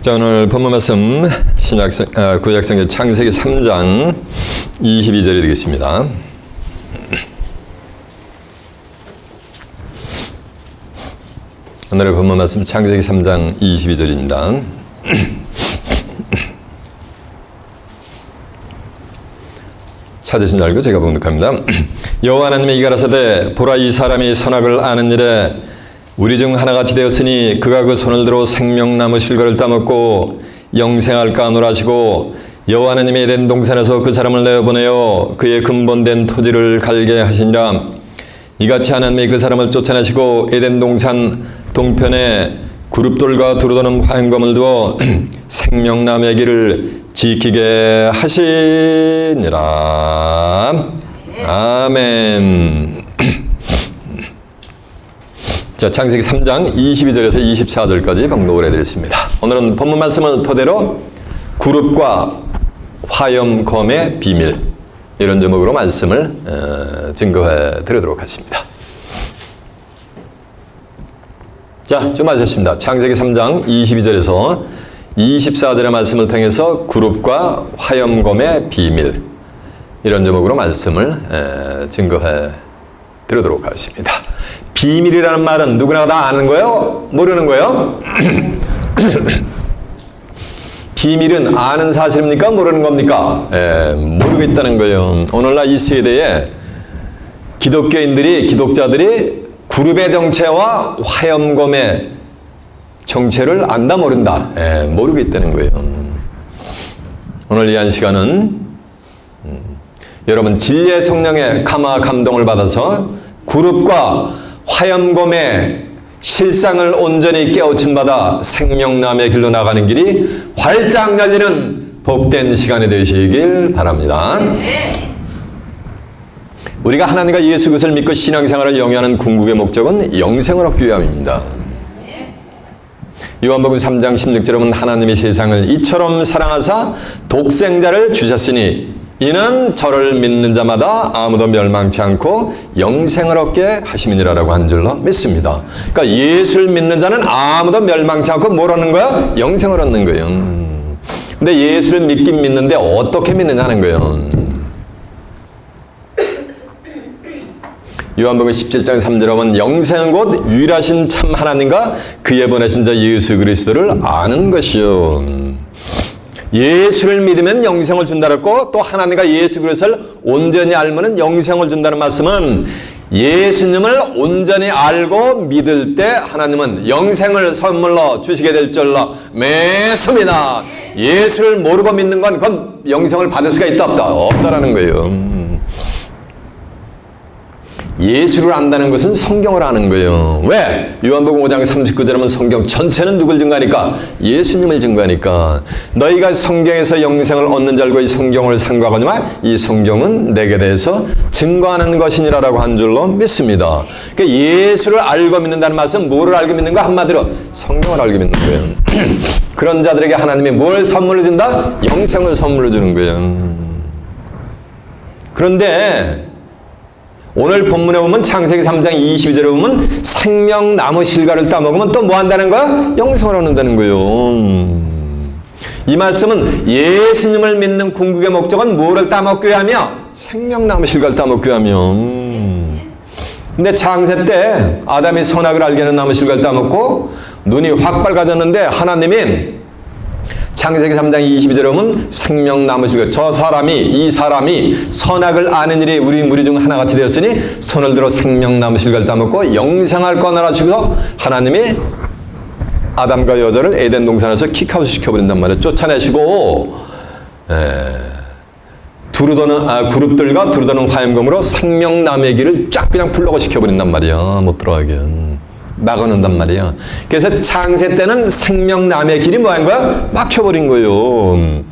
자, 오늘 본문 말씀 구약성경 창세기 3장 22절이 되겠습니다. 오늘의 본문 말씀 창세기 3장 22절입니다. 찾으신 줄 알고 제가 봉독합니다. 여호와 하나님이 이가라사대 보라, 이 사람이 선악을 아는 일에 우리 중 하나같이 되었으니 그가 그 손을 들어 생명나무 실과를 따먹고 영생할까 하노라시고, 여호와 하나님이 에덴 동산에서 그 사람을 내어보내어 그의 근본된 토지를 갈게 하시니라. 이같이 하나님이 그 사람을 쫓아내시고 에덴 동산 동편에 구룹돌과 두루도는 화염검을 두어 생명나무의 길을 지키게 하시니라. 아멘. 자, 창세기 3장 22절에서 24절까지 봉독을 해드렸습니다. 오늘은 본문 말씀을 토대로 구룹과 화염검의 비밀, 이런 제목으로 말씀을 증거해 드리도록 하겠습니다. 자, 좀 하셨습니다. 창세기 3장 22절에서 24절의 말씀을 통해서 구룹과 화염검의 비밀, 이런 제목으로 말씀을 증거해 드리도록 하겠습니다. 비밀이라는 말은 누구나 다 아는 거예요? 모르는 거예요? 비밀은 아는 사실입니까? 모르는 겁니까? 모르겠다는 거예요. 오늘날 이 세대에 기독자들이 구룹의 정체와 화염검의 정체를 안다 모른다. 모르겠다는 거예요. 오늘 이 한 시간은 여러분 진리의 성령의 감화 감동을 받아서 구룹과 화염검의 실상을 온전히 깨우침 받아 생명나무의 길로 나가는 길이 활짝 열리는 복된 시간이 되시길 바랍니다. 우리가 하나님과 예수 그리스도를 믿고 신앙생활을 영위하는 궁극의 목적은 영생을 얻기 위함입니다. 요한복음 3장 16절에 보면 하나님이 세상을 이처럼 사랑하사 독생자를 주셨으니 이는 저를 믿는 자마다 아무도 멸망치 않고 영생을 얻게 하심이니라라고 한 줄로 믿습니다. 그러니까 예수를 믿는 자는 아무도 멸망치 않고 뭘 얻는 거야? 영생을 얻는 거예요. 근데 예수를 믿긴 믿는데 어떻게 믿느냐 하는 거예요. 요한복음 17장 3절에 보면 영생은 곧 유일하신 참 하나님과 그의 보내신 자 예수 그리스도를 아는 것이요. 예수를 믿으면 영생을 준다고 했고, 또 하나님과 예수 그리스도를 온전히 알면 영생을 준다는 말씀은 예수님을 온전히 알고 믿을 때 하나님은 영생을 선물로 주시게 될 줄로 믿습니다. 예수를 모르고 믿는 건 그건 영생을 받을 수가 있다 없다? 없다라는 거예요. 예수를 안다는 것은 성경을 아는 거예요. 왜? 요한복음 5장 39절에 보면 성경 전체는 누굴 증거하니까? 예수님을 증거하니까. 너희가 성경에서 영생을 얻는 줄 알고 이 성경을 상고하거니와 이 성경은 내게 대해서 증거하는 것이니라라고 한 줄로 믿습니다. 그러니까 예수를 알고 믿는다는 말은 뭐를 알고 믿는가? 한마디로 성경을 알고 믿는 거예요. 그런 자들에게 하나님이 뭘 선물로 준다? 영생을 선물로 주는 거예요. 그런데 오늘 본문에 보면 창세기 3장 22절에 보면 생명나무 실과를 따먹으면 또 뭐 한다는 거야? 영생을 얻는다는 거예요. 이 말씀은 예수님을 믿는 궁극의 목적은 뭐를 따먹기 위하며? 생명나무 실과를 따먹기 위하며. 근데 창세 때 아담이 선악을 알게 하는 나무 실과를 따먹고 눈이 확 밝아졌는데 하나님이 창세기 3장 22절에 보면 생명나무 실과, 이 사람이 선악을 아는 일이 우리 무리 중 하나같이 되었으니 손을 들어 생명나무 실과를 따먹고 영생할 거나라 하시고, 하나님이 아담과 여자를 에덴 동산에서 킥아웃 시켜버린단 말이에요. 쫓아내시고 그룹들과 두루도는 화염검으로 생명나무의 길을 쫙 그냥 블록을 시켜버린단 말이에요. 못 들어가게 막아놓는단 말이에요. 그래서 창세 때는 생명나무의 길이 뭐 한 거야? 막혀버린 거예요.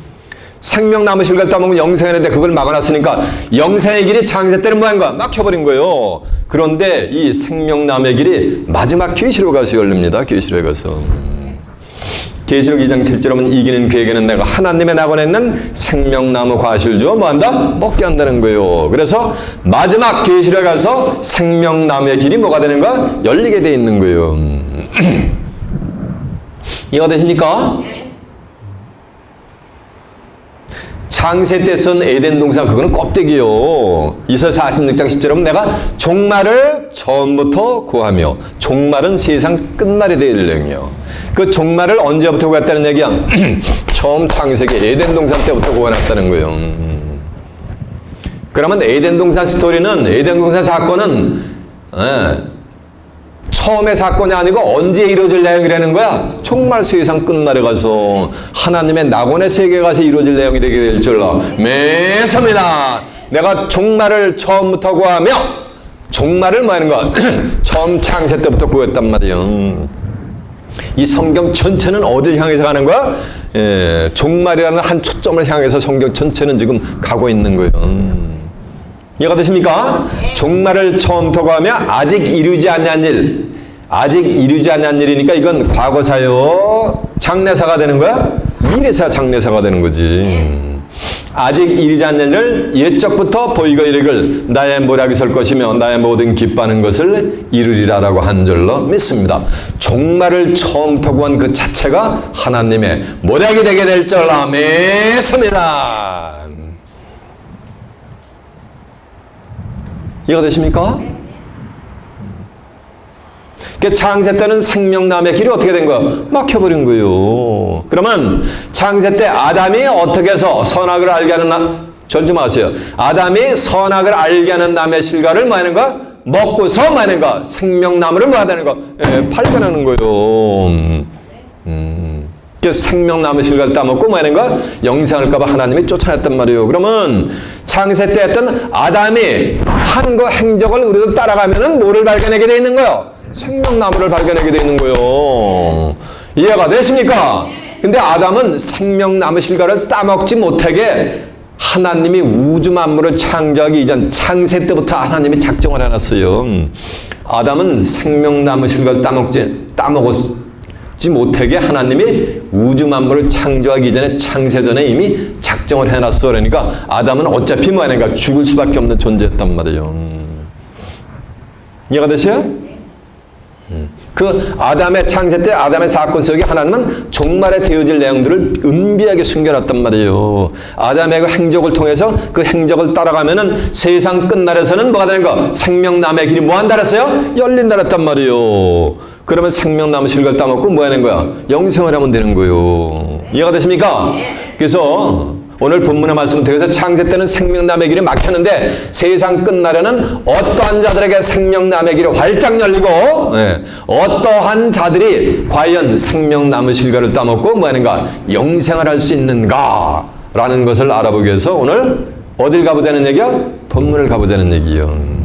생명나무 실과를 따먹으면 영생했는데 그걸 막아놨으니까 영생의 길이 창세 때는 뭐 한 거야? 막혀버린 거예요. 그런데 이 생명나무의 길이 마지막 계시로 가서 열립니다. 계시로에 가서. 계시록 2장 7절에 보면 이기는 그에게는 내가 하나님의 낙원에 있는 생명나무 과실을 주어 뭐한다? 먹게 한다는 거예요. 그래서 마지막 계시록에 가서 생명나무의 길이 뭐가 되는 거야? 열리게 돼 있는 거예요. 이해가 되십니까? 창세 때 쓴 에덴 동산 그거는 껍데기요. 이사야 46장 10절에 보면 내가 종말을 처음부터 구하며 종말은 세상 끝날에 대한 내용이요. 그 종말을 언제부터 구했다는 얘기야? 처음 창세기 에덴 동산 때부터 구해놨다는 거예요. 그러면 에덴 동산 스토리는 에덴 동산 사건은 처음의 사건이 아니고 언제 이루어질 내용이라는 거야? 정말 세상 끝날에 가서 하나님의 낙원의 세계에 가서 이루어질 내용이 되게 될 줄로 믿습니다. 내가 종말을 처음부터 구하며 종말을 뭐 하는 거야? 처음 창세 때부터 구했단 말이에요. 이 성경 전체는 어딜 향해서 가는 거야? 종말이라는 한 초점을 향해서 성경 전체는 지금 가고 있는 거예요. 이해가 되십니까? 종말을 처음부터 구하며 아직 이루지 않은 일, 아직 이루지 않은 일이니까 이건 과거사요, 장래사가 되는 거야? 미래사, 장래사가 되는 거지. 아직 이루지 않은 일을 옛적부터 보이고 이르길 나의 모략이 설 것이며 나의 모든 기뻐하는 것을 이루리라라고 한 줄로 믿습니다. 종말을 처음부터 구한 그 자체가 하나님의 모략이 되게 될 줄로 믿습니다. 이해가 되십니까? 창세 때는 생명나무의 길이 어떻게 된 거야? 막혀버린 거예요. 그러면 창세 때 아담이 어떻게 해서 선악을 알게 하는 절지 마세요. 아담이 선악을 알게 하는 나무의 실과를 뭐 하는 거야? 먹고서 뭐 하는 거야? 생명나무를 뭐 하는 거야? 발견하는 거예요. 생명나무 실과를 따먹고 뭐 하는 거야? 영생할까봐 하나님이 쫓아냈단 말이에요. 그러면 창세 때 했던 아담이 한 그 행적을 우리도 따라가면은 뭐를 발견하게 돼 있는 거예요? 생명나무를 발견하게 돼 있는 거예요. 이해가 되십니까? 근데 아담은 생명나무 실과를 따먹지 못하게 하나님이 우주 만물을 창조하기 이전 창세 때부터 하나님이 작정을 해놨어요. 아담은 생명나무 실과를 따먹지 못하게 하나님이 우주 만물을 창조하기 전에 창세 전에 이미 작정을 해놨어. 그러니까 아담은 어차피 뭐 하는가 죽을 수밖에 없는 존재였단 말이에요. 이해가 되세요? 그 아담의 창세 때 아담의 사건 속에 하나님은 종말에 되어질 내용들을 은비하게 숨겨놨단 말이에요. 아담의 그 행적을 통해서 그 행적을 따라가면은 세상 끝날에서는 뭐가 되는 거? 생명나무의 길이 뭐 한다 그랬어요? 열린다 그랬단 말이에요. 그러면 생명나무 실과를 따먹고 뭐 하는 거야? 영생을 하면 되는 거예요. 이해가 되십니까? 그래서 오늘 본문의 말씀을 통해서 창세 때는 생명나무의 길이 막혔는데 세상 끝날에는 어떠한 자들에게 생명나무의 길이 활짝 열리고 어떠한 자들이 과연 생명나무 실과를 따먹고 뭐 하는가? 영생을 할 수 있는가? 라는 것을 알아보기 위해서 오늘 어딜 가보자는 얘기야? 본문을 가보자는 얘기예요.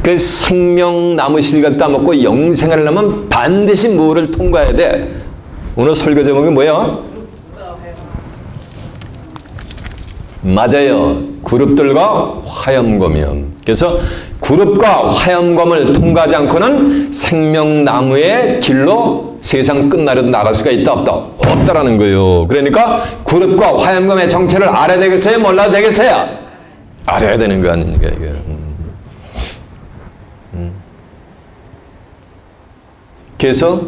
그 생명나무 실과를 따먹고 영생을 하려면 반드시 뭐를 통과해야 돼? 오늘 설교 제목이 뭐야? 맞아요. 그룹들과 화염검이요. 그래서 그룹과 화염검을 통과하지 않고는 생명나무의 길로 세상 끝날에도 나갈 수가 있다 없다? 없다라는 거예요. 그러니까 그룹과 화염검의 정체를 알아야 되겠어요? 몰라야 되겠어요? 알아야 되는 거 아닙니까 이게. 그래서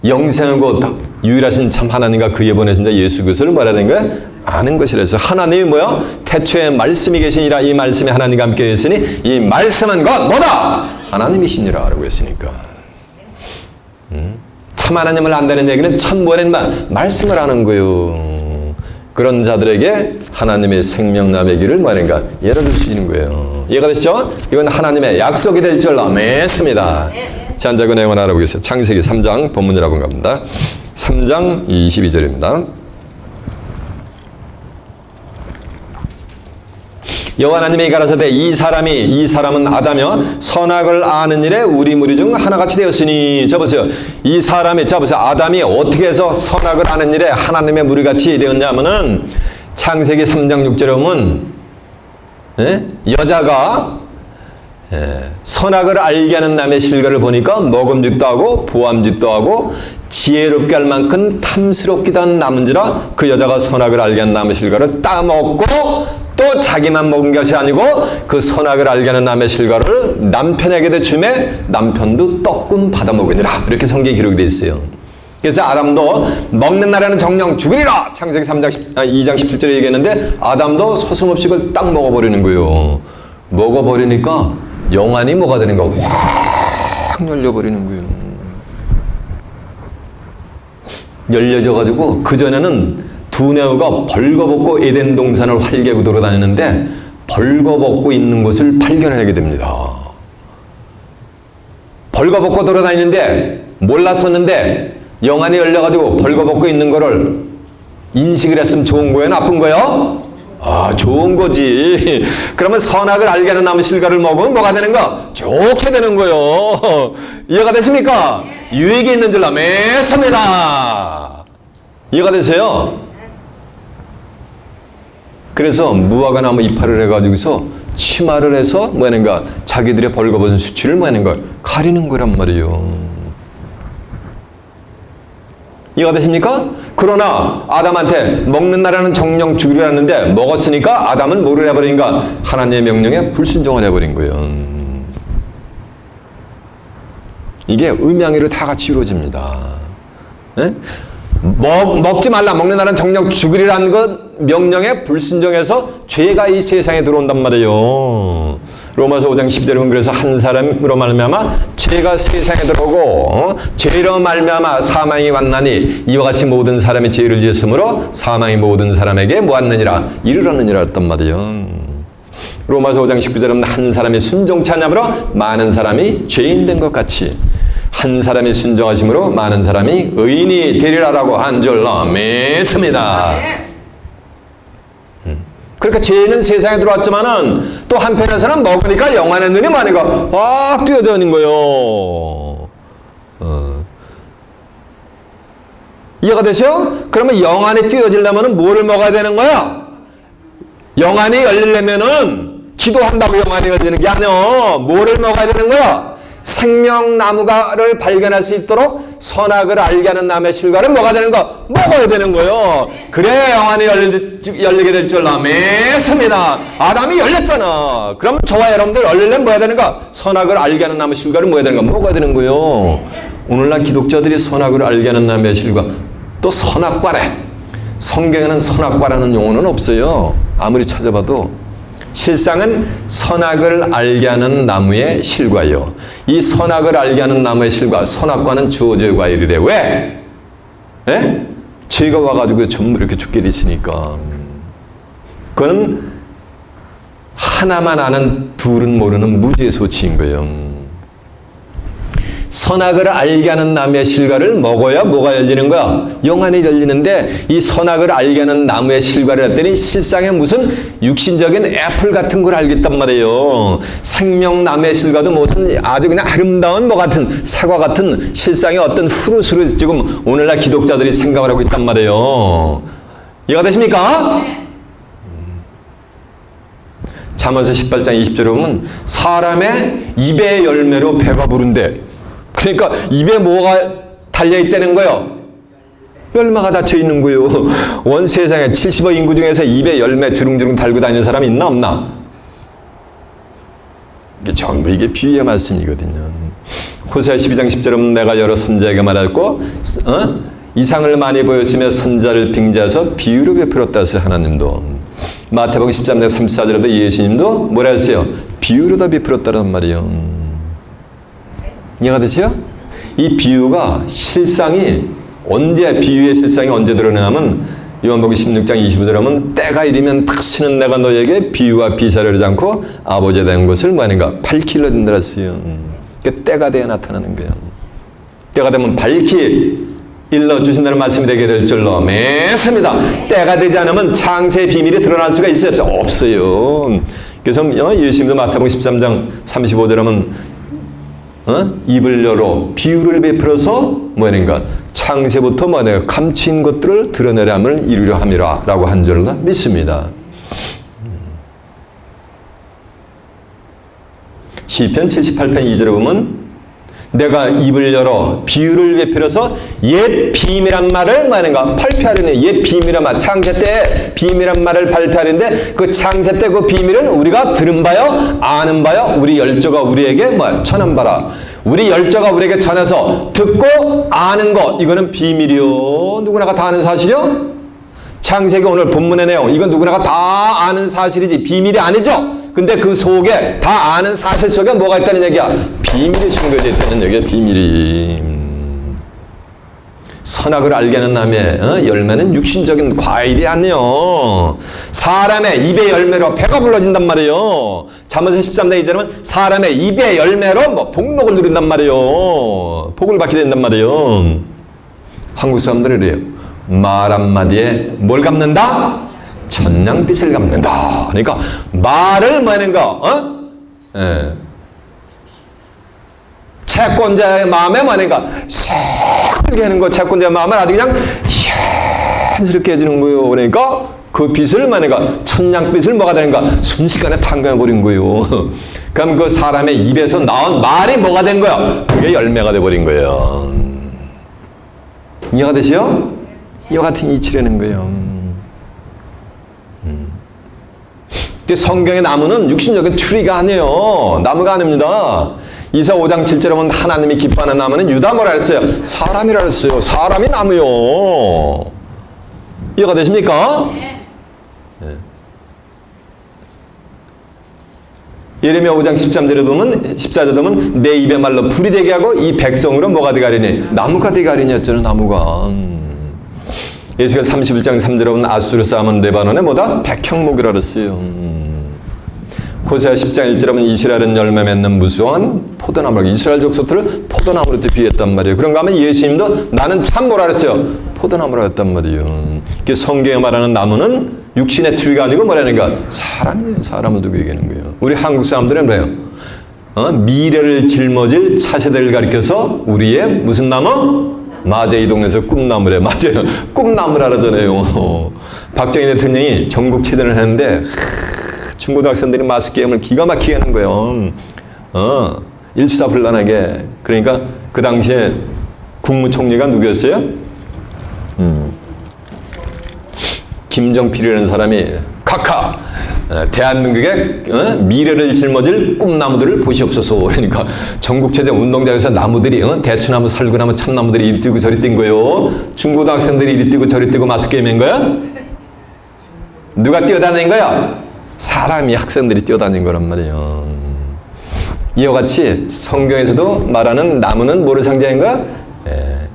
영생하고 유일하신 참 하나님과 그에 보내신 자 예수 그리스도를 말하는 거야? 아는 것이라서 하나님이 뭐야? 태초에 말씀이 계시니라 이 말씀이 하나님과 함께 했으니 이 말씀은 곧 뭐다? 하나님이시니라 라고 했으니까. 참 하나님을 안다는 얘기는 참 뭐라는 말씀을 아는 거예요. 그런 자들에게 하나님의 생명나무의 길을 뭐하는가? 열어줄 수 있는 거예요. 이해가 되시죠? 이건 하나님의 약속이 될 줄로 믿습니다. 자, 이제 그 내용을 알아보겠습니다. 창세기 3장 본문이라고 합니다. 3장 22절입니다. 여호와 하나님이 가라사대 이 사람은 아담이요 선악을 아는 일에 우리 무리 중 하나같이 되었으니. 자 보세요. 이 사람이 아담이 어떻게 해서 선악을 아는 일에 하나님의 무리같이 되었냐면은 창세기 3장 6절에 보면 여자가 선악을 알게 하는 남의 실과를 보니까 먹음직도 하고 보암직도 하고 지혜롭게 할 만큼 탐스럽기도 한 남은지라 그 여자가 선악을 알게 한 남의 실과를 따먹고 또 자기만 먹은 것이 아니고 그 선악을 알게 하는 남의 실과를 남편에게도 주매 남편도 떡금 받아먹으니라. 이렇게 성경에 기록이 되어 있어요. 그래서 아담도 먹는 날에는 정령 죽으리라 창세기 2장 17절에 얘기했는데 아담도 서슴없이 그걸 딱 먹어버리는 거예요. 먹어버리니까 영안이 뭐가 되는 거야? 확 열려버리는 거예요. 열려져가지고 그전에는 두뇌가 벌거벗고 에덴 동산을 활개고 돌아다니는데 벌거벗고 있는 것을 발견하게 됩니다. 벌거벗고 돌아다니는데 몰랐었는데 영안이 열려가지고 벌거벗고 있는 거를 인식을 했으면 좋은 거예요? 나쁜 거예요? 아, 좋은 거지. 그러면 선악을 알게 하는 나무 실과를 먹으면 뭐가 되는 거? 좋게 되는 거예요. 이해가 되십니까? 유익이 있는 줄 믿습니다. 이해가 되세요? 그래서 무화과 나무 이파를 해가지고서 치마를 해서 뭐 하는가? 자기들의 벌거벗은 수치를 뭐 하는 거? 가리는 거란 말이에요. 이해가 되십니까? 그러나 아담한테 먹는 날에는 정령 죽이려 했는데 먹었으니까 아담은 뭐를 해버린가? 하나님의 명령에 불순종을 해버린 거예요. 이게 음양이로 다 같이 이루어집니다. 네? 먹지 말라 먹는 날은 정령 죽으리라는 것 명령에 불순종해서 죄가 이 세상에 들어온단 말이에요. 로마서 5장 10절에 그래서 한 사람으로 말미암아 죄가 세상에 들어오고 죄로 말미암아 사망이 왔나니 이와 같이 모든 사람이 죄를 지었으므로 사망이 모든 사람에게 뭐하느니라 이르렀느니라 했단 말이에요. 로마서 5장 19절은 한 사람이 순종치 않음으로 많은 사람이 죄인 된 것 같이 한 사람이 순종하심으로 많은 사람이 의인이 되리라라고 한 줄로 믿습니다. 그러니까 죄는 세상에 들어왔지만은 또 한편에서는 먹으니까 영안의 눈이 많이가 막 띄어져 있는 거예요. 이해가 되세요? 그러면 영안이 띄어지려면 뭐를 먹어야 되는 거야? 영안이 열리려면은 기도한다고 영안이 열리는 게 아니야. 뭐를 먹어야 되는 거야? 생명나무를 발견할 수 있도록 선악을 알게 하는 나무의 실과를 뭐가 되는 거? 먹어야 되는 거예요. 그래야 영안이 열리게 될 줄 믿습니다. 아담이 열렸잖아. 그럼 저와 여러분들 열리려면 뭐야 되는가? 선악을 알게 하는 나무의 실과를 뭐야 되는가? 먹어야 되는 거예요. 오늘날 기독자들이 선악을 알게 하는 나무의 실과 또 선악과래. 성경에는 선악과라는 용어는 없어요. 아무리 찾아봐도 실상은 선악을 알게 하는 나무의 실과요. 이 선악을 알게 하는 나무의 실과, 선악과는 주어져야 과일이래. 왜? 예? 죄가 와가지고 전부 이렇게 죽게 됐으니까. 그건 하나만 아는 둘은 모르는 무지의 소치인 거예요. 선악을 알게 하는 나무의 실과를 먹어야 뭐가 열리는 거야? 영안이 열리는데 이 선악을 알게 하는 나무의 실과를 했더니 실상에 무슨 육신적인 애플 같은 걸 알겠단 말이에요. 생명나무의 실과도 무슨 아주 그냥 아름다운 뭐 같은 사과 같은 실상의 어떤 후르스를 지금 오늘날 기독자들이 생각을 하고 있단 말이에요. 이해가 되십니까? 잠언서 18장 20절에 보면 사람의 입의 열매로 배가 부른대. 그러니까 입에 뭐가 달려있다는 거예요? 열매가 닫혀있는 거예요. 원 세상에 70억 인구 중에서 입에 열매 주릉주릉 달고 다니는 사람이 있나 없나? 이게 전부 이게 비유의 말씀이거든요. 호세아 12장 10절은 내가 여러 선자에게 말했고 이상을 많이 보였으며 선자를 빙자해서 비유로 베풀었다 해서 하나님도 마태복음 13장 34절에도 예수님도 뭐라 했어요? 비유로 다 베풀었다는 말이에요. 이해가 되세요? 이 비유가 실상이 언제 비유의 실상이 언제 드러나냐면 요한복음 16장 25절에 하면 때가 이르면 다시는 내가 너에게 비유와 비사를 하지 않고 아버지에 대한 것을 뭐하는가 밝히려 든다 했어요. 때가 되어 나타나는 거예요. 때가 되면 밝히 일러주신다는 말씀이 되게 될 줄로 믿습니다. 때가 되지 않으면 창세의 비밀이 드러날 수가 있어요? 없어요. 그래서 예수님도 마태복음 13장 35절에 하면 입을 열어 비유를 베풀어서 뭐하는가 창세부터 뭐하는가 감추인 것들을 드러내려 함을 이루려 함이라 라고 한 줄로 믿습니다. 시편 78편 2절에 보면 내가 입을 열어 비유를 베풀어서 옛 비밀한 말을 뭐하는가 발표하려네. 옛 비밀한 말 창세 때 비밀한 말을 발표하는데 그 창세 때 그 비밀은 우리가 들은 바요 아는 바요 우리 열조가 우리에게 전한 바라. 우리 열조가 우리에게 전해서 듣고 아는 것, 이거는 비밀이요. 누구나가 다 아는 사실이요? 창세기 오늘 본문의 내용, 이건 누구나가 다 아는 사실이지 비밀이 아니죠. 근데 그 속에 다 아는 사실 속에 뭐가 있다는 얘기야? 비밀이 숨겨져 있다는 얘기야. 비밀이. 선악을 알게 하는 나무의 열매는 육신적인 과일이 아니요. 사람의 입의 열매로 배가 불러진단 말이에요. 잠언서 13장 2절은 사람의 입의 열매로 뭐 복록을 누린단 말이에요. 복을 받게 된단 말이에요. 한국 사람들이 그래요. 말 한마디에 뭘 갚는다? 천냥빚을 갚는다. 그러니까 말을 뭐 하는 거? 채권자의 마음에 뭐 하는 거? 새하게 하는 거. 채권자의 마음을 아주 그냥 희한스럽게 해주는 거예요. 그러니까 그 빚을 뭐 하는 거? 천냥빚을 뭐가 되는가? 순식간에 탕감해버린 거예요. 그럼 그 사람의 입에서 나온 말이 뭐가 된 거야? 그게 열매가 돼버린 거예요. 이해가 되시요? 이와 같은 이치라는 거예요. 근데 성경의 나무는 육신적인 추리가 아니에요. 나무가 아닙니다. 이사 5장 7절에 보면 하나님이 기뻐하는 나무는 유다 뭐라 했어요? 사람이라 했어요. 사람이 나무요. 이해가 되십니까? 네. 예레미야 5장 13절에 보면 14절에 보면 내 입의 말로 불이 되게 하고 이 백성으로 뭐가 되게 하리니? 나무가 되게 하리니 했잖아요. 나무가. 에스겔 31장 3절에 보면 아수르 싸움은 레바논에 뭐다? 백향목이라 그랬어요. 호세아 10장 1절에 보면 이스라엘은 열매 맺는 무수한 포도나무라고 이스라엘 족속들을 포도나무로 비유했단 말이에요. 그런가 하면 예수님도 나는 참 뭐라 그랬어요? 포도나무라 했단 말이에요. 성경에 말하는 나무는 육신의 트리가 아니고 뭐라는가? 사람이에요. 사람을 두고 얘기하는 거예요. 우리 한국 사람들은 뭐예요? 미래를 짊어질 차세대를 가리켜서 우리의 무슨 나무? 맞아, 이 동네에서 꿈나무래. 맞아요. 꿈나무라 그러잖아요. 박정희 대통령이 전국 체전을 했는데 중고등학생들이 마스 게임을 기가 막히게 하는 거예요. 일사불란하게. 그러니까 그 당시에 국무총리가 누구였어요? 김정필이라는 사람이 카카 대한민국의 미래를 짊어질 꿈나무들을 보시옵소서. 그러니까 전국체전 운동장에서 나무들이 대추나무, 살구나무, 참나무들이 이리 뛰고 저리 뛴 거예요. 중고등학생들이 이리 뛰고 저리 뛰고 마스 게임인 거야? 누가 뛰어다닌 거야? 사람이, 학생들이 뛰어다닌 거란 말이에요. 이와 같이 성경에서도 말하는 나무는 뭐를 상징한 거야?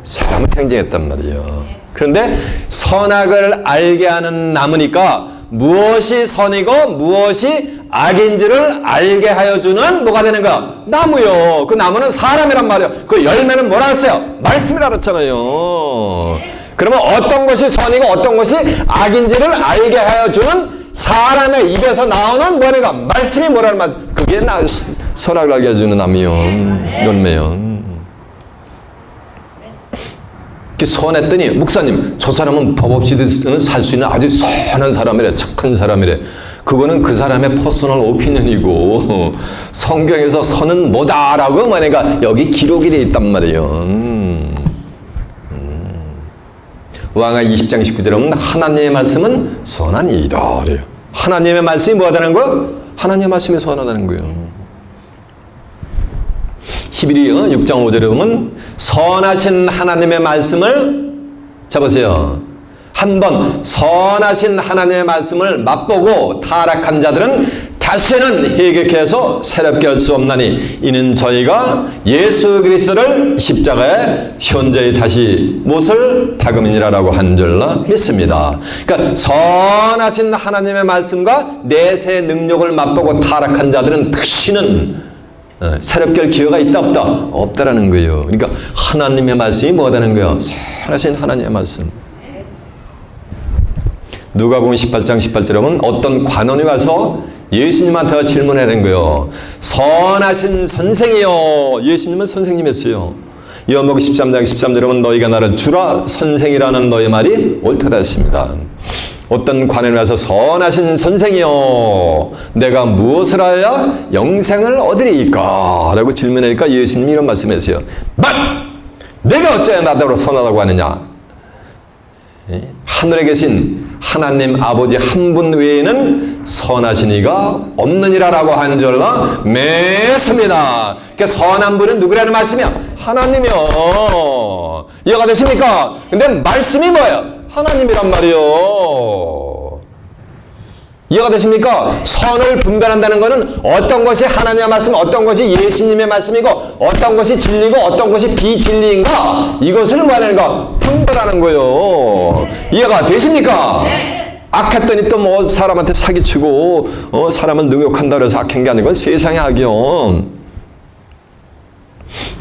사람을 상징했단 말이에요. 그런데 선악을 알게 하는 나무니까 무엇이 선이고 무엇이 악인지를 알게 하여주는 뭐가 되는 거야? 나무요. 그 나무는 사람이란 말이에요. 그 열매는 뭐라 했어요? 말씀이라 그랬잖아요. 그러면 어떤 것이 선이고 어떤 것이 악인지를 알게 하여주는 사람의 입에서 나오는 뭐니까? 말씀이 뭐라는 말? 그게 선악을 알게 해주는 나무요. 열매요. 선했더니 목사님 저 사람은 법 없이 살 수 있는 아주 선한 사람이래. 착한 사람이래. 그거는 그 사람의 퍼스널 오피니언이고 성경에서 선은 뭐다라고 뭐니까 여기 기록이 되어 있단 말이에요. 왕하 20장 19절에 보면 하나님의 말씀은 선한 이다 그래요. 하나님의 말씀이 뭐하다는 거예요? 하나님의 말씀이 선하다는 거예요. 히브리 6장 5절에 보면 선하신 하나님의 말씀을 잡으세요. 한번 선하신 하나님의 말씀을 맛보고 타락한 자들은 다시는 회개해서 새롭게 할 수 없나니 이는 저희가 예수 그리스도를 십자가에 현저히 다시 못을 다금이니라라고 한 줄로 믿습니다. 그러니까 선하신 하나님의 말씀과 내세의 능력을 맛보고 타락한 자들은 다시는 새롭게 할 기회가 있다 없다? 없다라는 거예요. 그러니까 하나님의 말씀이 뭐다는 거예요? 선하신 하나님의 말씀. 누가복음 18장 18절에 보면 어떤 관원이 와서 예수님한테 질문하는 거예요. 선하신 선생이요. 예수님은 선생님이었어요. 요한복음 13장 13절에 보면 너희가 나를 주라 선생이라는 너의 말이 옳다 했습니다. 어떤 관원이 와서 선하신 선생이요 내가 무엇을 하여야 영생을 얻으리이까? 라고 질문하니까 예수님이 이런 말씀하세요. 내가 어찌하여 나더러 선하다고 하느냐? 하늘에 계신 하나님 아버지 한 분 외에는 선하신 이가 없느니라라고 한 줄로 믿습니다. 그 선한 분은 누구라는 말씀이야? 하나님이요. 이해가 되십니까? 근데 말씀이 뭐예요? 하나님이란 말이요. 이해가 되십니까? 선을 분별한다는 것은 어떤 것이 하나님의 말씀, 어떤 것이 예수님의 말씀이고, 어떤 것이 진리고, 어떤 것이 비진리인가? 이것을 말하는가? 분별하는 거예요. 이해가 되십니까? 악했더니 또 뭐 사람한테 사기치고, 사람을 능욕한다 그래서 악한 게 아니고 세상의 악이요.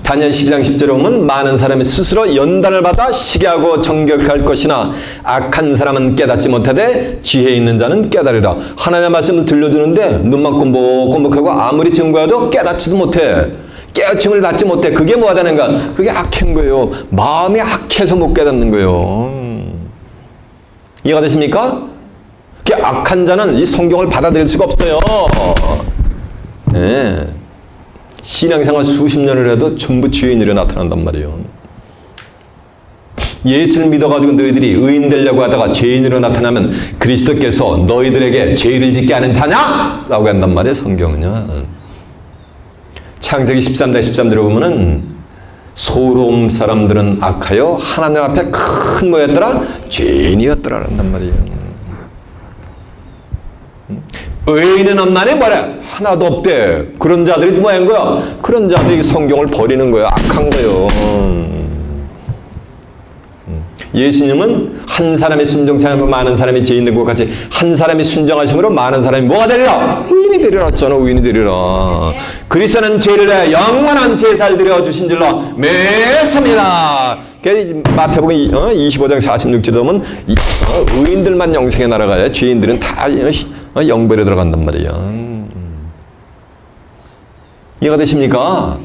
다니엘 12장 10절에 보면 많은 사람이 스스로 연단을 받아 시기하고 정결할 것이나 악한 사람은 깨닫지 못하되 지혜 있는 자는 깨달으리라. 하나님의 말씀을 들려주는데 눈만 꼼벅꼼벅하고 아무리 증거해도 깨닫지도 못해. 깨우침을 받지 못해. 그게 뭐하다는가? 그게 악한 거예요. 마음이 악해서 못 깨닫는 거예요. 이해가 되십니까? 그 악한 자는 이 성경을 받아들일 수가 없어요. 네. 신앙생활 수십 년을 해도 전부 죄인으로 나타난단 말이에요. 예수를 믿어가지고 너희들이 의인 되려고 하다가 죄인으로 나타나면 그리스도께서 너희들에게 죄를 짓게 하는 자냐? 라고 한단 말이에요, 성경은요. 창세기 13장 13절에 보면은 소돔 사람들은 악하여 하나님 앞에 큰 뭐였더라? 죄인이었더라 한단 말이에요. 의인은 없나니 뭐래? 하나도 없대. 그런 자들이 뭐한 거야? 그런 자들이 성경을 버리는 거야. 악한 거예요. 예수님은 한 사람이 순종하면 많은 사람이 죄인 된 것 같이 한 사람이 순종하심으로 많은 사람이 뭐가 되리라? 의인이 되리라 했잖아. 의인이 되리라. 그리스도는 죄를 해 영원한 제사를 드려 주신 줄로 믿습니다. 마태복음 25장 46절에 보면 의인들만 영생에 날아가야 죄인들은 다 영벌에 들어간단 말이에요. 이해가 되십니까?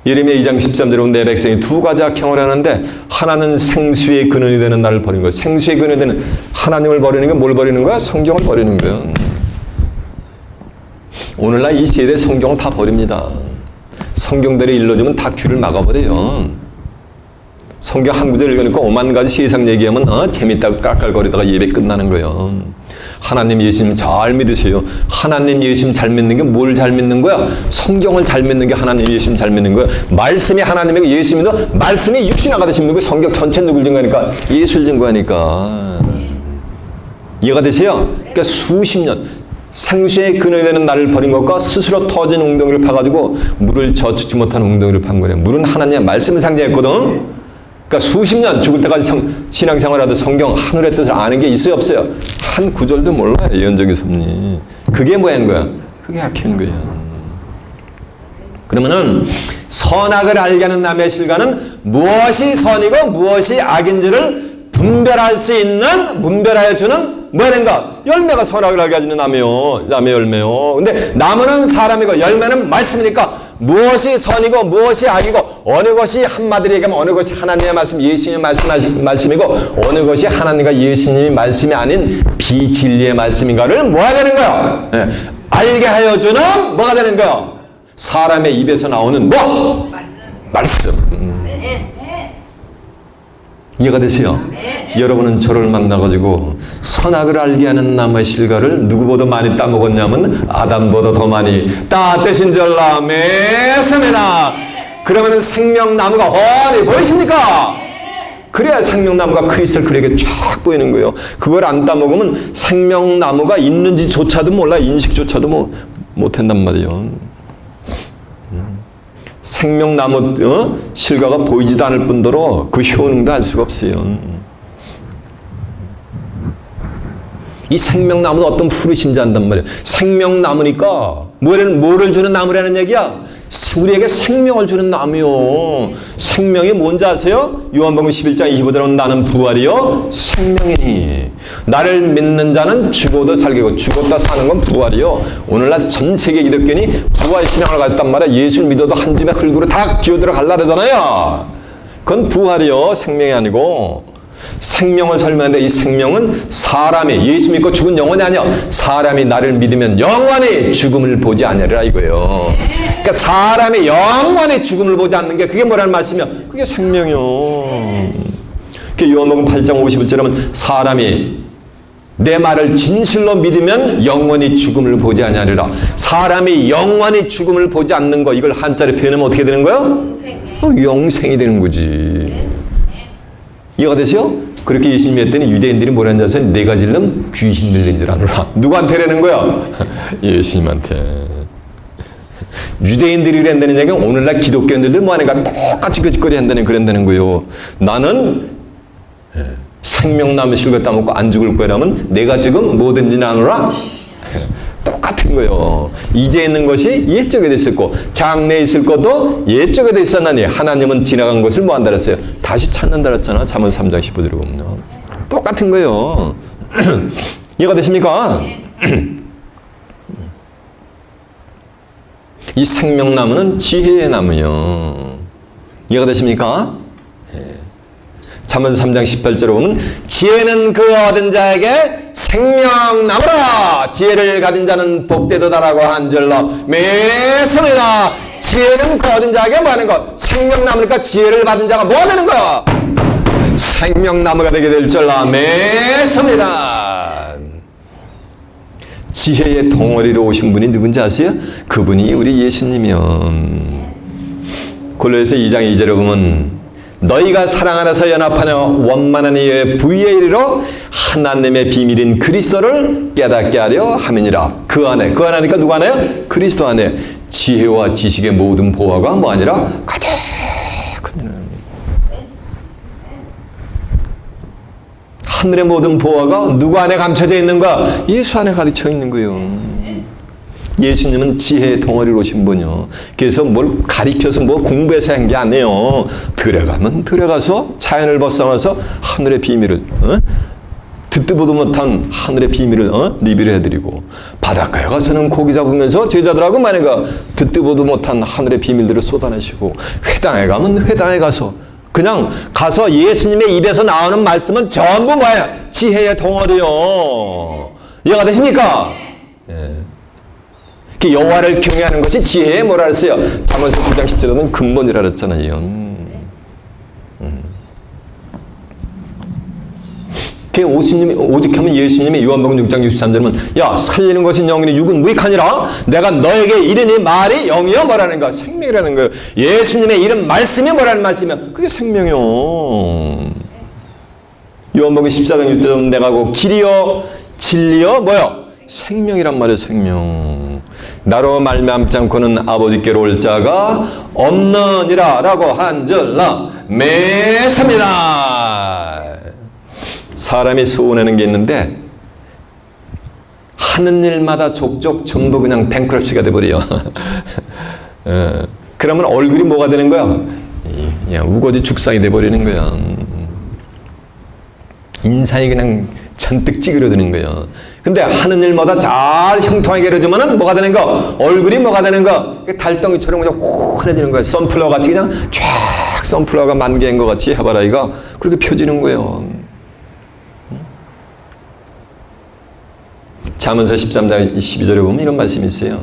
예레미야 2장 13절에 보면 내 백성이 두 가지 악행을 하는데 하나는 생수의 근원이 되는 나를 버린 거예요. 생수의 근원이 되는 하나님을 버리는 게 뭘 버리는 거야? 성경을 버리는 거예요. 오늘날 이 세대 성경을 다 버립니다. 성경대로 일러주면 다 귀를 막아버려요. 성경 한 구절 읽으니까 오만 가지 세상 얘기하면 재밌다고 깔깔거리다가 예배 끝나는 거예요. 하나님 예수님 잘 믿으세요. 하나님 예수님 잘 믿는 게 뭘 잘 믿는 거야? 성경을 잘 믿는 게 하나님 예수님 잘 믿는 거야. 말씀이 하나님이고 예수님도 말씀이 육신화가 되신 분이고 성경 전체 누굴 증거하니까? 예수를 증거하니까. 이해가 되세요? 그러니까 수십 년 생수의 근원이 되는 나를 버린 것과 스스로 터진 웅덩이를 파가지고 물을 젖지 못하는 웅덩이를 판 거래요. 물은 하나님의 말씀을 상징했거든. 그러니까 수십 년 죽을 때까지 신앙생활하도 성경 하늘의 뜻을 아는 게 있어요, 없어요? 한 구절도 몰라요, 예언적인 섭리. 그게 뭐인 거야? 그게 악한 거야. 그러면은 선악을 알게 하는 남의 실과는 무엇이 선이고 무엇이 악인지를 분별할 수 있는, 분별하여 주는 뭐인가? 열매가 선악을 알게 해주는 남의 열매요. 근데 나무는 사람이고 열매는 말씀이니까 무엇이 선이고 무엇이 악이고 어느 것이 한마디로 얘기하면 어느 것이 하나님의 말씀, 예수님의 말씀이고 어느 것이 하나님과 예수님의 말씀이 아닌 비진리의 말씀인가를 뭐가 되는 거야? 네. 알게 하여 주는 뭐가 되는 거야? 사람의 입에서 나오는 뭐? 말씀. 이해가 되세요? 여러분은 저를 만나가지고 선악을 알게 하는 나무의 실과를 누구보다 많이 따먹었냐면 아담보다 더 많이 따뜻인 줄로 믿습니다. 그러면 생명나무가 훤히 보이십니까? 그래야 생명나무가 크리스를 그에게 쫙 보이는 거예요. 그걸 안 따먹으면 생명나무가 있는지조차도 몰라. 인식조차도 못한단 말이에요. 생명나무 실과가 보이지도 않을 뿐더러 그 효능도 알 수가 없어요. 이 생명나무도 어떤 푸르신지 안단 말이에요. 생명나무니까 뭐를 주는 나무라는 얘기야? 우리에게 생명을 주는 나무요. 생명이 뭔지 아세요? 요한복음 11장 25절은 나는 부활이요 생명이니 나를 믿는 자는 죽어도 살겠고 죽었다 사는 건 부활이요. 오늘날 전 세계 기독교인이 부활 신앙을 가졌단 말이야. 예수를 믿어도 한 줌의 흙으로 다 기어들어 갈라 그러잖아요. 그건 부활이요 생명이 아니고 생명을 설명하는데 이 생명은 사람이 예수 믿고 죽은 영혼이 아니야. 사람이 나를 믿으면 영원히 죽음을 보지 않으리라 이거예요. 그러니까 사람이 영원히 죽음을 보지 않는 게 그게 뭐라는 말씀이야? 그게 생명이요. 그 요한복음 8장 51절에 보면 사람이 내 말을 진실로 믿으면 영원히 죽음을 보지 아니하리라. 사람이 영원히 죽음을 보지 않는 거, 이걸 한자로 표현하면 어떻게 되는 거예요? 영생이 되는 거지. 이해가 되세요? 그렇게 예수님이 했더니 유대인들이 뭐라 하는 줄 아세요? 네 가지 놈 귀신 들린 줄 아노라. 누구한테 그러는 거야? 예수님한테. 유대인들이 그런다는 얘기는 오늘날 기독교인들도 뭐 하는가 똑같이 그 짓거리 한다는 그런다는 거예요. 나는 생명나무 실과 따먹고 안 죽을 거라면 내가 지금 뭐든지 나누라. 똑같은 거예요. 이제 있는 것이 옛적에도 있었고 장래에 있을 것도 옛적에도 있었나니 하나님은 지나간 것을 뭐 한다 그랬어요? 다시 찾는다 그랬잖아. 잠언 3장 15절에 보면 똑같은 거예요. 이해가 되십니까? 이 생명나무는 지혜의 나무요. 이해가 되십니까? 잠언 3장 18절에 보면 지혜는 그 얻은 자에게 생명나무라. 지혜를 가진 자는 복되도다라고 한 줄로 매섭니다. 지혜는 그 얻은 자에게 뭐 하는 것? 생명나무니까 지혜를 받은 자가 뭐 하는 거야? 생명나무가 되게 될 줄로 매섭니다. 지혜의 덩어리로 오신 분이 누군지 아세요? 그분이 우리 예수님이요. 골로새서 2장 2절에 보면 너희가 사랑 안에서 연합하여 원만한 이의 부위에 이르러 하나님의 비밀인 그리스도를 깨닫게 하려 함이니라. 그 안에, 그 안에니까 누구 안에요? 그리스도 안에 지혜와 지식의 모든 보화가 뭐 아니라 가득합니다. 하늘의 모든 보화가 누구 안에 감춰져 있는가? 예수 안에 가득 차 있는 거예요. 예수님은 지혜의 덩어리로 오신 분이요. 그래서 뭘 가리켜서 뭐 공부해서 한 게 아니에요. 들어가면 들어가서 자연을 벗어나서 하늘의 비밀을 듣도 보도 못한 하늘의 비밀을 리뷰를 해드리고 바닷가에 가서는 고기 잡으면서 제자들하고 만약에 듣도 보도 못한 하늘의 비밀들을 쏟아내시고 회당에 가면 회당에 가서 그냥 가서 예수님의 입에서 나오는 말씀은 전부 뭐예요? 지혜의 덩어리요. 이해가 되십니까? 예. 여호와를 경외하는 것이 지혜의 뭐라 그랬어요? 잠언서 9장 10절에는 근본이라 그랬잖아요. 오직하면 예수님이 요한복음 6장 63절은 야 살리는 것은 영이니 육은 무익하니라. 내가 너에게 이르니 말이 영이여 뭐라는 거야? 생명이라는 거예요. 예수님의 이름 말씀이 뭐라는 말씀이면 그게 생명이요. 요한복음 14장 6절은 내가 곧 길이요 진리요 뭐요? 생명이란 말이에요. 생명. 나로 말미암지 않고는 아버지께로 올 자가 없느니라 라고 한 줄로 매섭니다. 사람이 소원하는 게 있는데 하는 일마다 족족 전부 그냥 뱅크럽시가 돼버려요. 그러면 얼굴이 뭐가 되는 거야? 그냥 우거지 죽상이 돼버리는 거야. 인상이 그냥 잔뜩 찌그러드는 거예요. 근데 하는 일마다 잘 형통하게 이루어지면은 뭐가 되는 거? 얼굴이 뭐가 되는 거? 달덩이처럼 그냥 환해지는 거예요. 선플라워 같이 그냥 쫙 선플라워가 만개인 것 같이 해봐라 이거 그렇게 펴지는 거예요. 잠언서 13장 12절에 보면 이런 말씀이 있어요.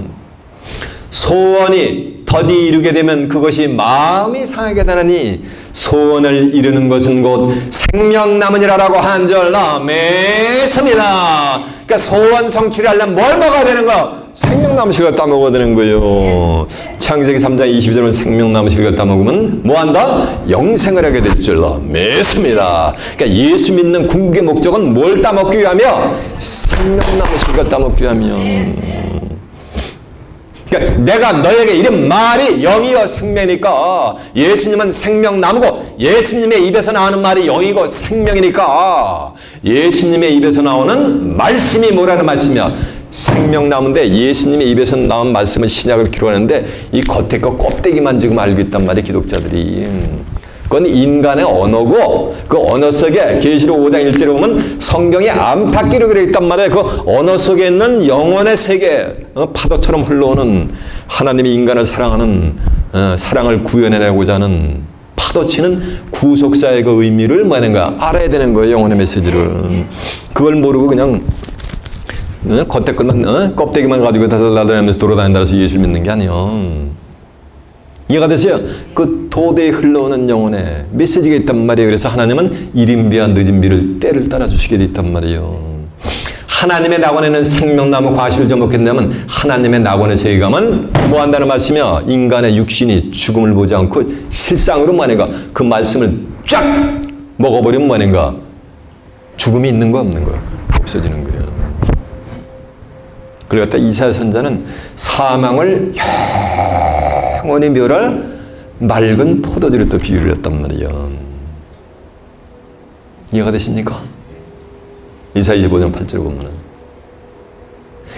소원이 더디 이루게 되면 그것이 마음이 상하게 되나니 소원을 이루는 것은 곧 생명나무니라라고 한 줄로 매섭니다. 그러니까 소원 성취를 하려면 뭘 먹어야 되는 거야? 생명나무실을 따먹어야 되는 거예요. 창세기 3장 22절은 생명나무실을 따먹으면 뭐한다? 영생을 하게 될 줄로 매섭니다. 그러니까 예수 믿는 궁극의 목적은 뭘 따먹기 위하며? 생명나무실을 따먹기 위하며. 그러니까 내가 너에게 이런 말이 영이요 생명이니까 예수님은 생명나무고 예수님의 입에서 나오는 말이 영이고 생명이니까 예수님의 입에서 나오는 말씀이 뭐라는 말씀이야? 생명나무인데 예수님의 입에서 나온 말씀은 신약을 기록하는데 이 겉에 거 껍데기만 지금 알고 있단 말이에요. 기독자들이. 그건 인간의 언어고 그 언어 속에 계시록 5장 1절에 보면 성경의 안팎기로 그려 있단 말이에요. 그 언어 속에 있는 영혼의 세계 파도처럼 흘러오는 하나님이 인간을 사랑하는 사랑을 구현해내고자 하는 파도치는 구속사의 그 의미를 뭐 하는 거야? 알아야 되는 거예요. 영혼의 메시지를. 그걸 모르고 그냥 겉에 것만 껍데기만 가지고 다달다면서 돌아다닌다 해서 예수 믿는 게 아니에요. 이해가 되세요? 그 도대에 흘러오는 영혼에 메시지가 있단 말이에요. 그래서 하나님은 일인비와 늦은비를 때를 따라 주시게 돼 있단 말이에요. 하나님의 낙원에는 생명나무 과실을 좀 먹겠다면 하나님의 낙원에 저희 가면 뭐 한다는 말씀이야? 인간의 육신이 죽음을 보지 않고 실상으로 뭐하는가? 그 말씀을 쫙 먹어버리면 뭐하는가? 죽음이 있는 거 없는 거야? 없어지는 거예요. 그러니까 이사야 선자는 사망을 영원히 멸할 맑은 포도주를 또 비유를 했단 말이에요. 이해가 되십니까? 이사야 25장 8절 보면은.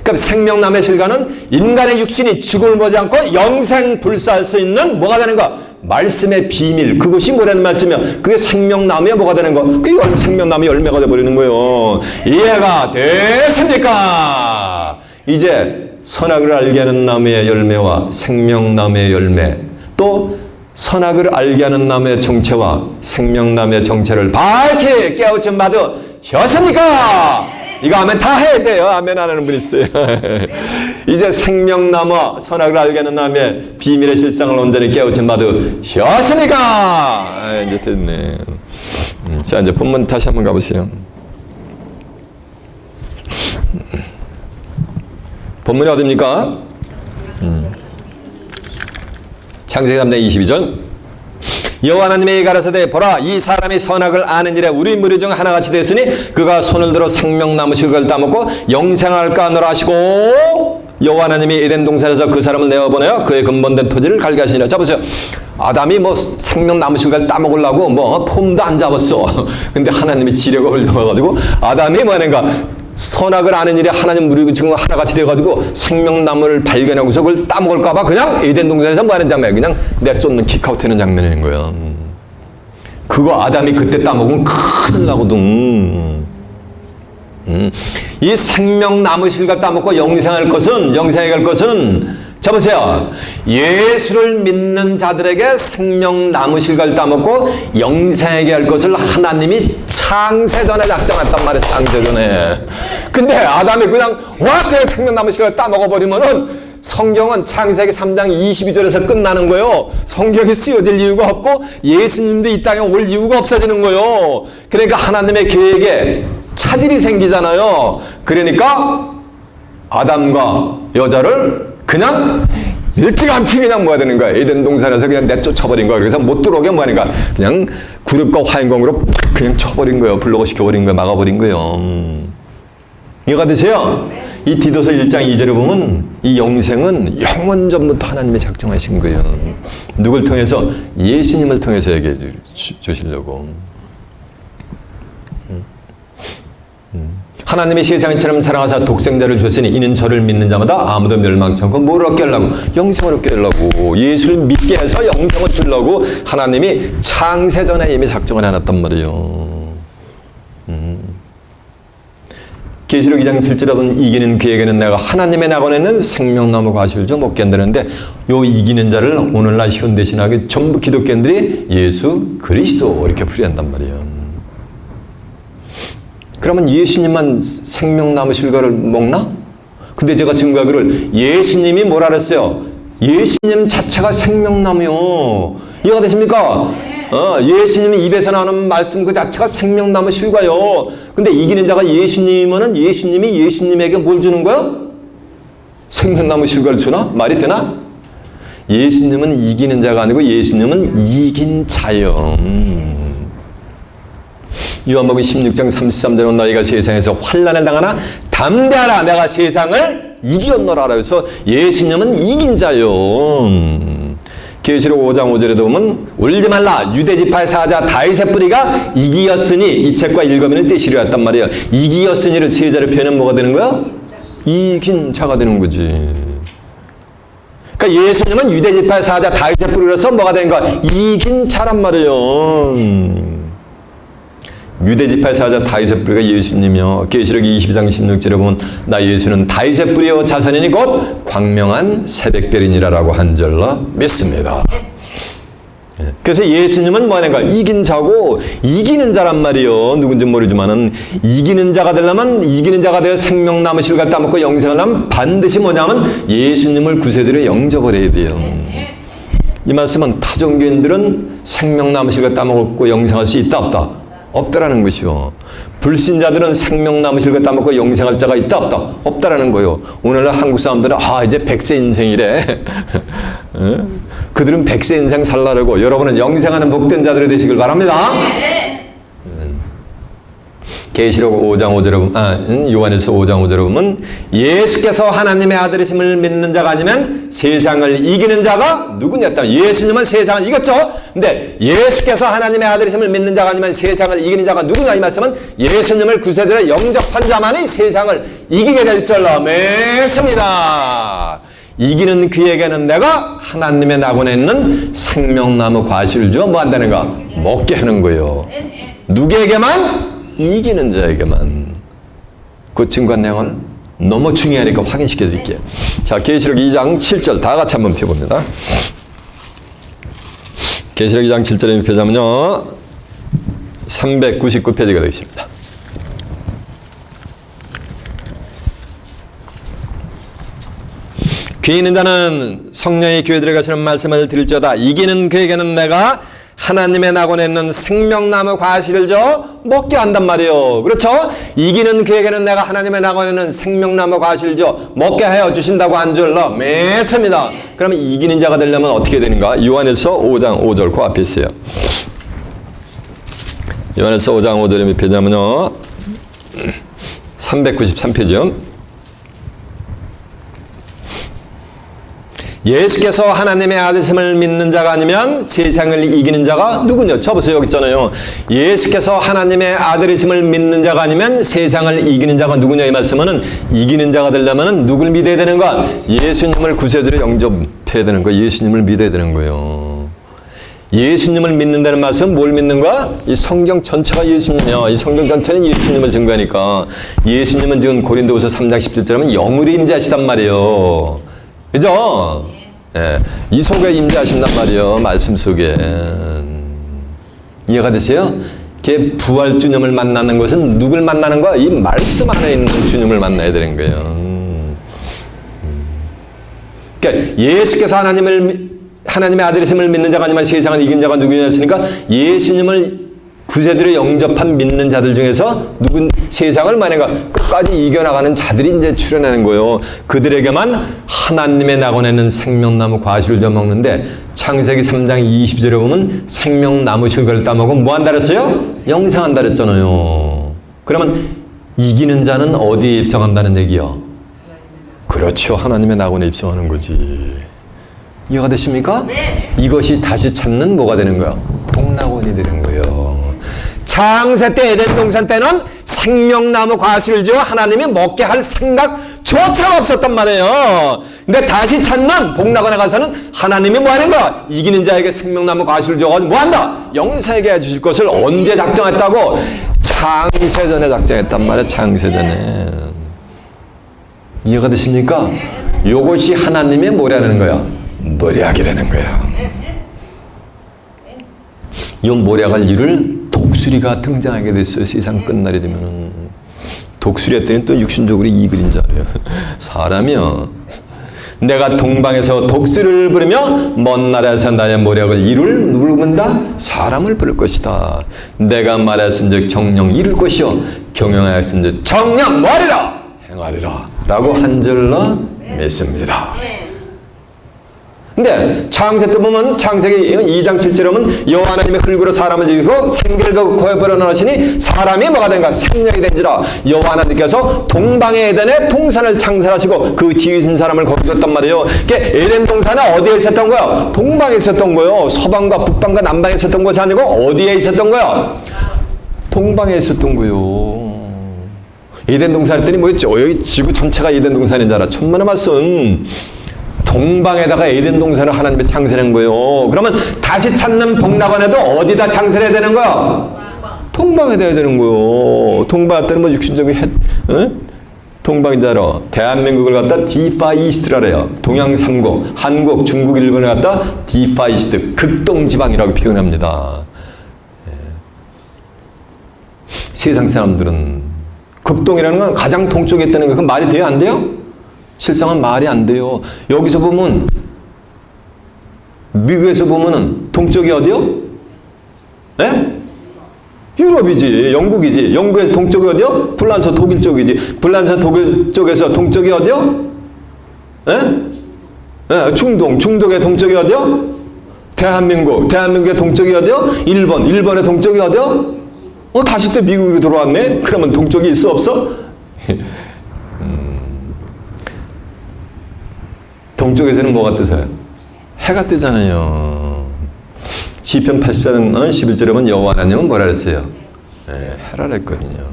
그러니까 생명나무의 실과는 인간의 육신이 죽음을 보지 않고 영생 불사할 수 있는 뭐가 되는가? 말씀의 비밀. 그것이 뭐라는 말씀이야? 그게 생명나무에 뭐가 되는 거? 그게 생명나무 열매가 되어버리는 거예요. 이해가 됐습니까? 이제 선악을 알게 하는 나무의 열매와 생명나무의 열매, 또 선악을 알게 하는 나무의 정체와 생명나무의 정체를 밝히 깨우침 받으셨습니까? 이거 아멘 다 해야 돼요. 아멘 안 하는 분 있어요. 이제 생명나무와 선악을 알게 하는 나무의 비밀의 실상을 온전히 깨우침 받으셨습니까? 이제 됐네. 자, 이제 본문 다시 한번 가보세요. 본문이 어디입니까? 창세기 3장 22절. 여호와 하나님의 가라사대 보라 이 사람이 선악을 아는 일에 우리 무리 중 하나같이 되었으니 그가 손을 들어 생명나무 실과를 따먹고 영생할까 하노라 하시고 여호와 하나님이 에덴 동산에서 그 사람을 내어보내어 그의 근본된 토지를 갈게 하시니라. 자 보세요. 아담이 뭐 생명나무 실과를 따먹으려고 뭐 폼도 안 잡았어. 근데 하나님이 지력을 올려가지고 아담이 뭐하는가? 선악을 아는 일에 하나님 무리 지금 하나같이 돼가지고 생명나무를 발견하고서 그걸 따먹을까봐 그냥 에덴 동산에서 뭐 하는 장면이야? 그냥 내쫓는 킥아웃 하는 장면인 거야. 그거 아담이 그때 따먹으면 큰일 나거든. 이 생명나무 실과 따먹고 영생할 것은 자 보세요. 예수를 믿는 자들에게 생명나무 실과를 따먹고 영생하게 할 것을 하나님이 창세전에 작정했단 말이에요. 창세전에. 근데 아담이 그냥 와한테 생명나무 실과를 따먹어버리면은 성경은 창세기 3장 22절에서 끝나는 거예요. 성경이 쓰여질 이유가 없고 예수님도 이 땅에 올 이유가 없어지는 거예요. 그러니까 하나님의 계획에 차질이 생기잖아요. 그러니까 아담과 여자를 그냥 일찌감치 그냥 뭐가 되는 거야. 에덴 동산에서 그냥 내쫓아버린 거야. 그래서 못 들어오게 뭐 하니까 그냥 구름과 화인공으로 그냥 쳐버린 거예요. 블록을 시켜버린 거예요. 막아버린 거예요. 이해가 되세요? 이 디도서 1장 2절에 보면 이 영생은 영원 전부터 하나님이 작정하신 거예요. 누굴 통해서? 예수님을 통해서 얘기해 주시려고. 하나님이 세상처럼 사랑하사 독생자를 주셨으니 이는 저를 믿는 자마다 아무도 멸망치 않고 뭘 얻게 하려고? 영생을 얻게 하려고. 예수를 믿게 해서 영생을 주려고 하나님이 창세전에 이미 작정을 해놨단 말이에요. 계시록 2장 7절에 보면 이기는 그에게는 내가 하나님의 낙원에는 생명나무 과실을 좀 먹게 한다는데 요 이기는 자를 오늘날 현대신학의 전부 기독교인들이 예수 그리스도 이렇게 풀이한단 말이에요. 그러면 예수님만 생명나무 실과를 먹나? 근데 제가 증거하기를 예수님이 뭐라 그랬어요? 예수님 자체가 생명나무요. 이해가 되십니까? 예수님이 입에서 나오는 말씀 그 자체가 생명나무 실과요. 근데 이기는 자가 예수님은 예수님이 예수님에게 뭘 주는 거야? 생명나무 실과를 주나? 말이 되나? 예수님은 이기는 자가 아니고 예수님은 이긴 자요. 요한복음 16장 33절은 너희가 세상에서 환난을 당하나 담대하라 내가 세상을 이겼노라 그래서 예수님은 이긴 자요. 계시록 5장 5절에도 보면 울지 말라 유대지파의 사자 다윗의 뿌리가 이기었으니 이 책과 읽어미는 떼시려 했단 말이에요. 이기었으니를 세자를 표현하면 뭐가 되는 거야? 이긴 자가 되는 거지. 그러니까 예수님은 유대지파의 사자 다윗의 뿌리로서 뭐가 되는 거야? 이긴 자란 말이에요. 유대지파의 사자 다윗의 뿌리가 예수님이요. 계시록 22장 16절에 보면 나 예수는 다윗의 뿌리요 자손이니 곧 광명한 새벽별이니라라고 한 줄로 믿습니다. 그래서 예수님은 뭐하는가? 이긴 자고 이기는 자란 말이요. 누군지 모르지만은 이기는 자가 되려면 이기는 자가 되어 생명나무 실과 따먹고 영생을 하면 반드시 뭐냐면 예수님을 구세주로 영접을 해야 돼요. 이 말씀은 타종교인들은 생명나무 실과 따먹고 영생할 수 있다 없다? 없다라는 것이요. 불신자들은 생명나무 실과 따먹고 영생할 자가 있다 없다? 없다라는 거요. 오늘날 한국 사람들은 이제 100세 인생이래. 그들은 100세 인생 살라고 여러분은 영생하는 복된 자들이 되시길 바랍니다. 계시록 5장 5절에 보면, 요한일서 5장 5절에 보면 예수께서 하나님의 아들이심을 믿는 자가 아니면 세상을 이기는 자가 누구냐? 예수님은 세상을 이겼죠. 근데 예수께서 하나님의 아들이심을 믿는 자가 아니면 세상을 이기는 자가 누구냐? 이 말씀은 예수님을 구세주로 영접한 자만이 세상을 이기게 될 줄로 믿습니다. 이기는 그에게는 내가 하나님의 낙원에 있는 생명나무 과실을 주어 뭐 한다는가? 먹게 하는 거예요. 누구에게만? 이기는 자에게만. 그 증거 내용은 너무 중요하니까 확인시켜 드릴게요. 자, 계시록 2장 7절 다 같이 한번 펴봅니다. 계시록 2장 7절에 펴자면요 399페이지가 되겠습니다. 귀 있는 자는 성령의 교회 들어가시는 말씀을 들을지어다. 이기는 그에게는 내가 하나님의 낙원에 있는 생명나무 과실을 줘 먹게 한단 말이에요. 그렇죠? 이기는 그에게는 내가 하나님의 낙원에 있는 생명나무 과실을 줘 먹게 하여 주신다고 한 줄로 믿습니다. 그러면 이기는 자가 되려면 어떻게 되는가? 요한일서 5장 5절 그 앞에 있어요. 요한일서 5장 5절에 펴자면요 393페이지요. 예수께서 하나님의 아들이심을 믿는 자가 아니면 세상을 이기는 자가 누구냐? 쳐보세요. 여기 있잖아요. 예수께서 하나님의 아들이심을 믿는 자가 아니면 세상을 이기는 자가 누구냐? 이 말씀은 이기는 자가 되려면 누굴 믿어야 되는가? 예수님을 구세주로 영접해야 되는 거예요. 예수님을 믿어야 되는 거예요. 예수님을 믿는다는 말씀은 뭘 믿는가? 이 성경 전체가 예수님이야. 이 성경 전체는 예수님을 증거하니까 예수님은 지금 고린도후서 3장 17절에 하면 영으로 임재하시단 말이에요. 그죠? 예, 이 속에 임재하신단 말이에요. 말씀 속에. 이해가 되세요? 걔 부활 주님을 만나는 것은 누굴 만나는 거야? 이 말씀 안에 있는 주님을 만나야 되는 거예요. 그러니까 예수께서 하나님의 아들이심을 믿는 자가 아니면 세상을 이긴 자가 누구냐 했으니까 예수님을 구세주로 영접한 믿는 자들 중에서 세상을 만약에 끝까지 이겨나가는 자들이 이제 출현하는 거예요. 그들에게만 하나님의 낙원에 있는 생명나무 과실을 줘 먹는데 창세기 3장 20절에 보면 생명나무 실과를 따먹으면 뭐 한다 그랬어요? 영생한다 그랬잖아요. 그러면 이기는 자는 어디에 입성한다는 얘기요? 그렇죠. 하나님의 낙원에 입성하는 거지. 이해가 되십니까? 네. 이것이 다시 찾는 뭐가 되는 거야? 복낙원이 되는 거예요. 창세 때 에덴 동산 때는 생명나무 과실을 주어 하나님이 먹게 할 생각조차 없었단 말이에요. 근데 다시 찾는 복낙원에 가서는 하나님이 뭐 하는 거야? 이기는 자에게 생명나무 과실을 줘가지고 뭐 한다? 영생에게 해주실 것을 언제 작정했다고? 창세전에 작정했단 말이야. 창세전에. 이해가 되십니까? 요것이 하나님의 뭐라는 거야? 모략이라는 거야. 이 모략을 이룰 독수리가 등장하게 됐어요. 세상 끝날이 되면은. 독수리 했더니 또 육신적으로 이 그림자래요. 사람이요. 내가 동방에서 독수리를 부르며 먼 나라에서 나의 모략을 이룰 누굴 부른다? 사람을 부를 것이다. 내가 말했은즉 정령 이룰 것이요 경영하였은즉 정령 뭐하리라? 행하리라. 라고 한 줄로 믿습니다. 근데 창세 때 보면 창세기 2장 7절에 보면 여호와 하나님이 흙으로 사람을 지으시고 생기를 거에 불어넣으시니 사람이 뭐가 된가? 생명이 된지라. 여호와 하나님께서 동방의 에덴에 동산을 창설하시고 그 지으신 사람을 거기 뒀단 말이에요. 그러니까 에덴 동산은 어디에 있었던 거예요? 동방에 있었던 거예요. 서방과 북방과 남방에 있었던 것이 아니고 어디에 있었던 거예요? 동방에 있었던 거예요. 에덴 동산 했더니 뭐였죠? 여기 지구 전체가 에덴 동산인 줄 알아. 천만의 말씀. 동방에다가 에덴 동산을 하나님이 창설한 거예요. 그러면 다시 찾는 복낙원에도 어디다 창설해야 되는 거야? 동방에다 해야 되는 거예요. 동방 때는 뭐 육신적인 동방인 줄 알아. 대한민국을 갖다 디파이스트라 그래요. 동양 삼국, 한국, 중국, 일본을 갖다 디파이스트, 극동지방이라고 표현합니다. 세상 사람들은 극동이라는 건 가장 동쪽에 있다는 거, 그건 말이 돼요? 안 돼요? 실상은 말이 안 돼요. 여기서 보면 미국에서 보면은 동쪽이 어디요? 예? 유럽이지. 영국이지. 영국에서 동쪽이 어디요? 불란서 독일 쪽이지. 불란서 독일 쪽에서 동쪽이 어디요? 예? 예, 중동의 동쪽이 어디요? 대한민국의 동쪽이 어디요? 일본의 동쪽이 어디요? 다시 또 미국으로 돌아왔네? 그러면 동쪽이 있어, 없어? 동쪽에서는 뭐가 뜨세요? 해가 뜨잖아요. 시편 84장 11절에 보면 여호와 하나님은 뭐라 그랬어요? 해라 그랬거든요.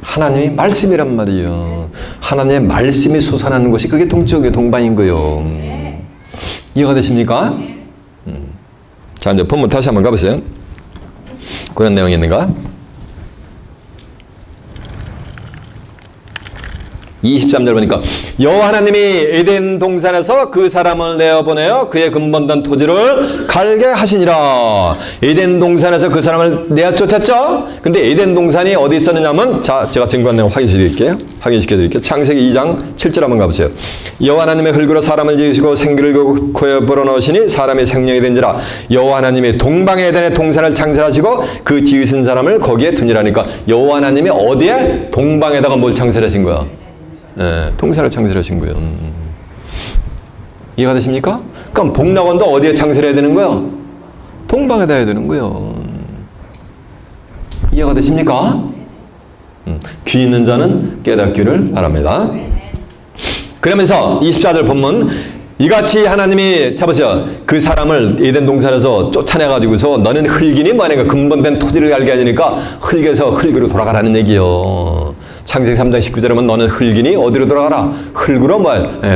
하나님이 말씀이란 말이에요. 하나님의 말씀이 솟아나는 곳이 그게 동쪽의 동방인 거예요. 이해가 되십니까? 자, 이제 본문 다시 한번 가보세요. 그런 내용이 있는가? 23절 보니까 여호와 하나님이 에덴 동산에서 그 사람을 내어보내어 그의 근본된 토지를 갈게 하시니라. 에덴 동산에서 그 사람을 내어 쫓았죠. 근데 에덴 동산이 어디 있었느냐면, 자, 제가 증거한 내용 확인시켜드릴게요. 창세기 2장 7절 한번 가보세요. 여호와 하나님의 흙으로 사람을 지으시고 생기를 코에 불어넣으시니 사람이 생명이 된지라. 여호와 하나님이 동방의 에덴의 동산을 창설하시고 그 지으신 사람을 거기에 두니라니까. 여호와 하나님이 어디에? 동방에다가 뭘 창설하신 거야? 동산을 창설하신 거예요. 이해가 되십니까? 그럼 복락원도 어디에 창설해야 되는 거예요? 동방에다 해야 되는 거예요. 이해가 되십니까? 귀 있는 자는 깨닫기를 바랍니다. 그러면서 24절 본문, 이같이 하나님이 잡으셔 그 사람을 에덴 동산에서 쫓아내가지고서 너는 흙이니 뭐하니까 근본된 토지를 알게 하니까 흙에서 흙으로 돌아가라는 얘기요. 창세기 3장 19절에 보면 너는 흙이니 어디로 돌아가라? 흙으로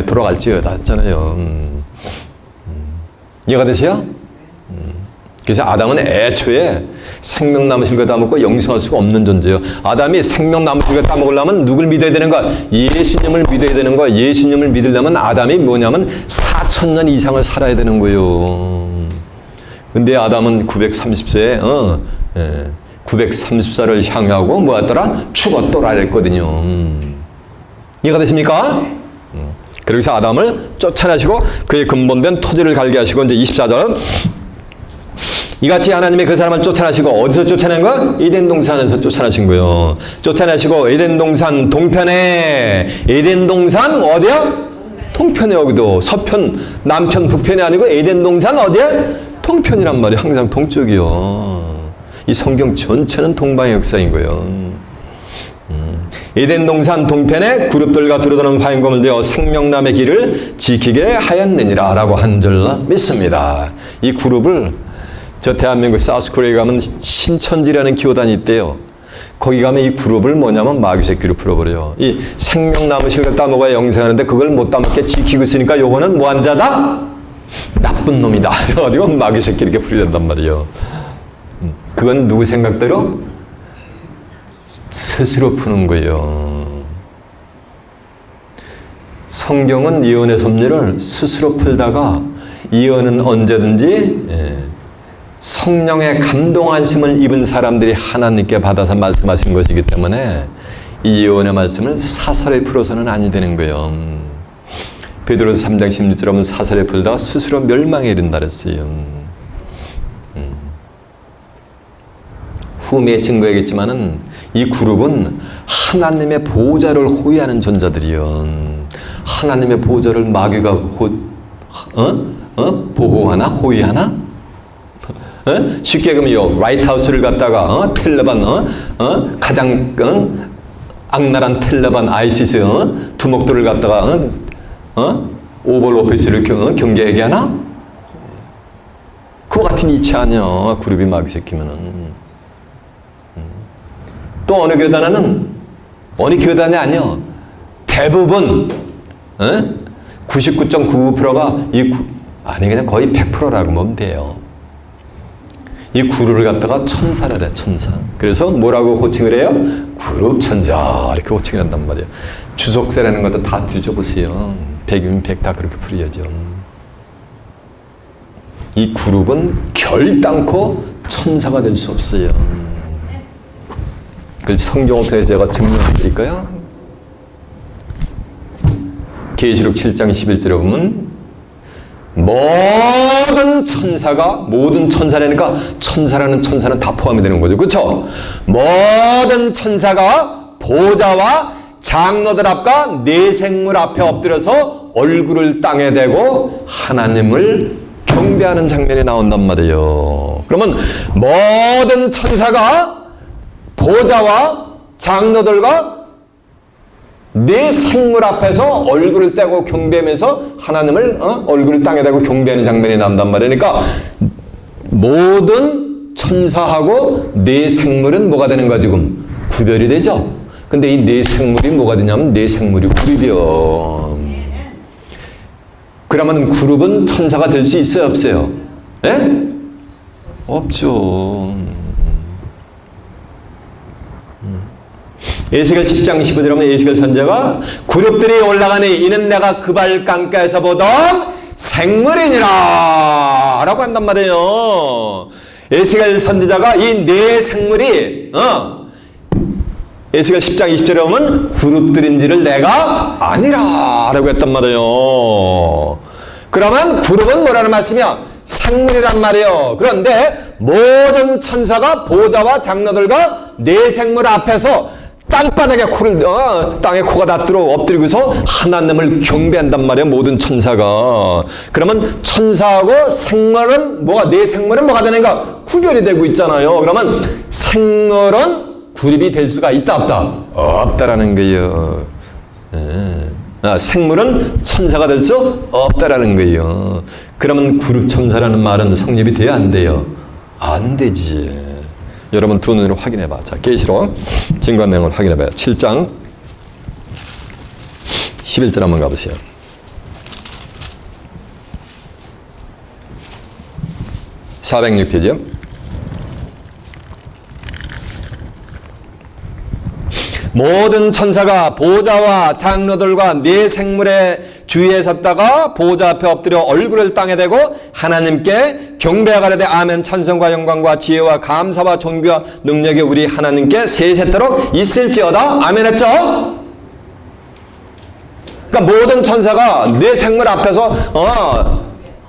돌아갈지어다 했잖아요. 이해가 되세요? 그래서 아담은 애초에 생명나무 실과 따먹고 영생할 수가 없는 존재예요. 아담이 생명나무 실과 따먹으려면 누굴 믿어야 되는 거야? 예수님을 믿어야 되는 거야. 예수님을 믿으려면 아담이 뭐냐면 4,000년 이상을 살아야 되는 거예요. 근데 아담은 930세에 930살을 향하고 뭐였더라? 죽었더라 그랬거든요. 이해가 되십니까? 그래서 아담을 쫓아내시고 그의 근본된 토지를 갈게 하시고, 이제 24절, 이같이 하나님이 그 사람을 쫓아내시고, 어디서 쫓아낸 거야? 에덴 동산에서 쫓아내신 거예요. 쫓아내시고 에덴 동산 동편에, 에덴 동산 어디야? 동편에. 여기도 서편, 남편, 북편이 아니고 에덴 동산 어디야? 동편이란 말이에요. 항상 동쪽이요. 이 성경 전체는 동방의 역사인 거예요. 에덴 동산 동편에 그룹들과 두루다니는 화염검을 되어 생명나무의 길을 지키게 하였느니라 라고 한 줄로 믿습니다. 이 그룹을, 저 대한민국 사우스코리아에 가면 신천지라는 기호단이 있대요. 거기 가면 이 그룹을 뭐냐면 마귀새 귀로 풀어버려요. 이 생명나무 실을 따먹어야 영생하는데 그걸 못 따먹게 지키고 있으니까 요거는 뭐한 자다? 나쁜 놈이다. 그래가지고 마귀새 귀 이렇게 풀린단 말이에요. 그건 누구 생각대로? 스스로 푸는 거예요. 성경은 예언의 섭리를 스스로 풀다가 예언은 언제든지 성령의 감동하심을 입은 사람들이 하나님께 받아서 말씀하신 것이기 때문에 이 예언의 말씀을 사설에 풀어서는 아니 되는 거예요. 베드로서 3장 16절에 사설에 풀다가 스스로 멸망에 이른다 그랬어요. 후미에 증거하겠지만은 이 그룹은 하나님의 보호자를 호위하는 존재들이요. 하나님의 보호자를 마귀가 보호하나? 호위하나? 쉽게 그러면 라이트하우스를 갖다가 텔레반 가장 악랄한 텔레반 아이시스 두목들을 갖다가 오벌 오피스를 경계하게 하나? 그와 같은 이치 아니야. 그룹이 마귀시키면은. 또 어느 교단은 어느 교단이 아니요. 대부분 99.99%가 아니 그냥 거의 100%라고 보면 돼요. 이 구루를 갖다가 천사를 해, 천사. 그래서 뭐라고 호칭을 해요? 구룹 천사 이렇게 호칭을 한단 말이에요. 주속세라는 것도 다 뒤져보세요. 100이면 100 다 그렇게 풀이하죠. 이 그룹은 결단코 천사가 될 수 없어요. 그 성경을 통해서 제가 증명해 드릴까요? 계시록 7장 11절에 보면 모든 천사라니까 천사라는 천사는 다 포함이 되는 거죠. 그렇죠? 모든 천사가 보좌와 장로들 앞과 네 생물 앞에 엎드려서 얼굴을 땅에 대고 하나님을 경배하는 장면이 나온단 말이에요. 그러면 모든 천사가 보좌와 장로들과 네 생물 앞에서 얼굴을 떼고 경배하면서 하나님을 얼굴을 땅에 대고 경배하는 장면이 나온단 말이니까 모든 천사하고 네 생물은 뭐가 되는 거야 지금? 구별이 되죠. 근데 이 네 생물이 뭐가 되냐면 네 생물이 그룹이요. 그러면 그룹은 천사가 될 수 있어요 없어요? 예? 없죠. 에스겔 10장 15절에 보면 에스겔 선지자가 그룹들이 올라가니 이는 내가 그 발 강가에서 보던 생물이니라 라고 한단 말이에요. 에스겔 선지자가 이 네 생물이 에스겔 10장 20절에 보면 그룹들인지를 내가 아니라 라고 했단 말이에요. 그러면 그룹은 뭐라는 말씀이야? 생물이란 말이에요. 그런데 모든 천사가 보좌와 장로들과 네 생물 앞에서 땅바닥에 땅에 코가 닿도록 엎드리고서 하나님을 경배한단 말이에요. 모든 천사가. 그러면 천사하고 생물은 네 생물은 뭐가 되는가? 구별이 되고 있잖아요. 그러면 생물은 구립이 될 수가 있다 없다? 없다라는 거예요. 생물은 천사가 될 수 없다라는 거예요. 그러면 그룹 천사라는 말은 성립이 돼야 안 돼요? 안 되지. 여러분 두 눈으로 확인해봐. 자, 계시록 증거한 내용을 확인해봐요. 7장 11절 한번 가보세요. (406페이지요) 모든 천사가 보좌와 장로들과 네 생물의 주위에 섰다가 보좌 앞에 엎드려 얼굴을 땅에 대고 하나님께 경배하가라되 아멘. 찬송과 영광과 지혜와 감사와 존귀와 능력이 우리 하나님께 세세토록 있을지어다. 아멘 했죠? 그러니까 모든 천사가 네 생물 앞에서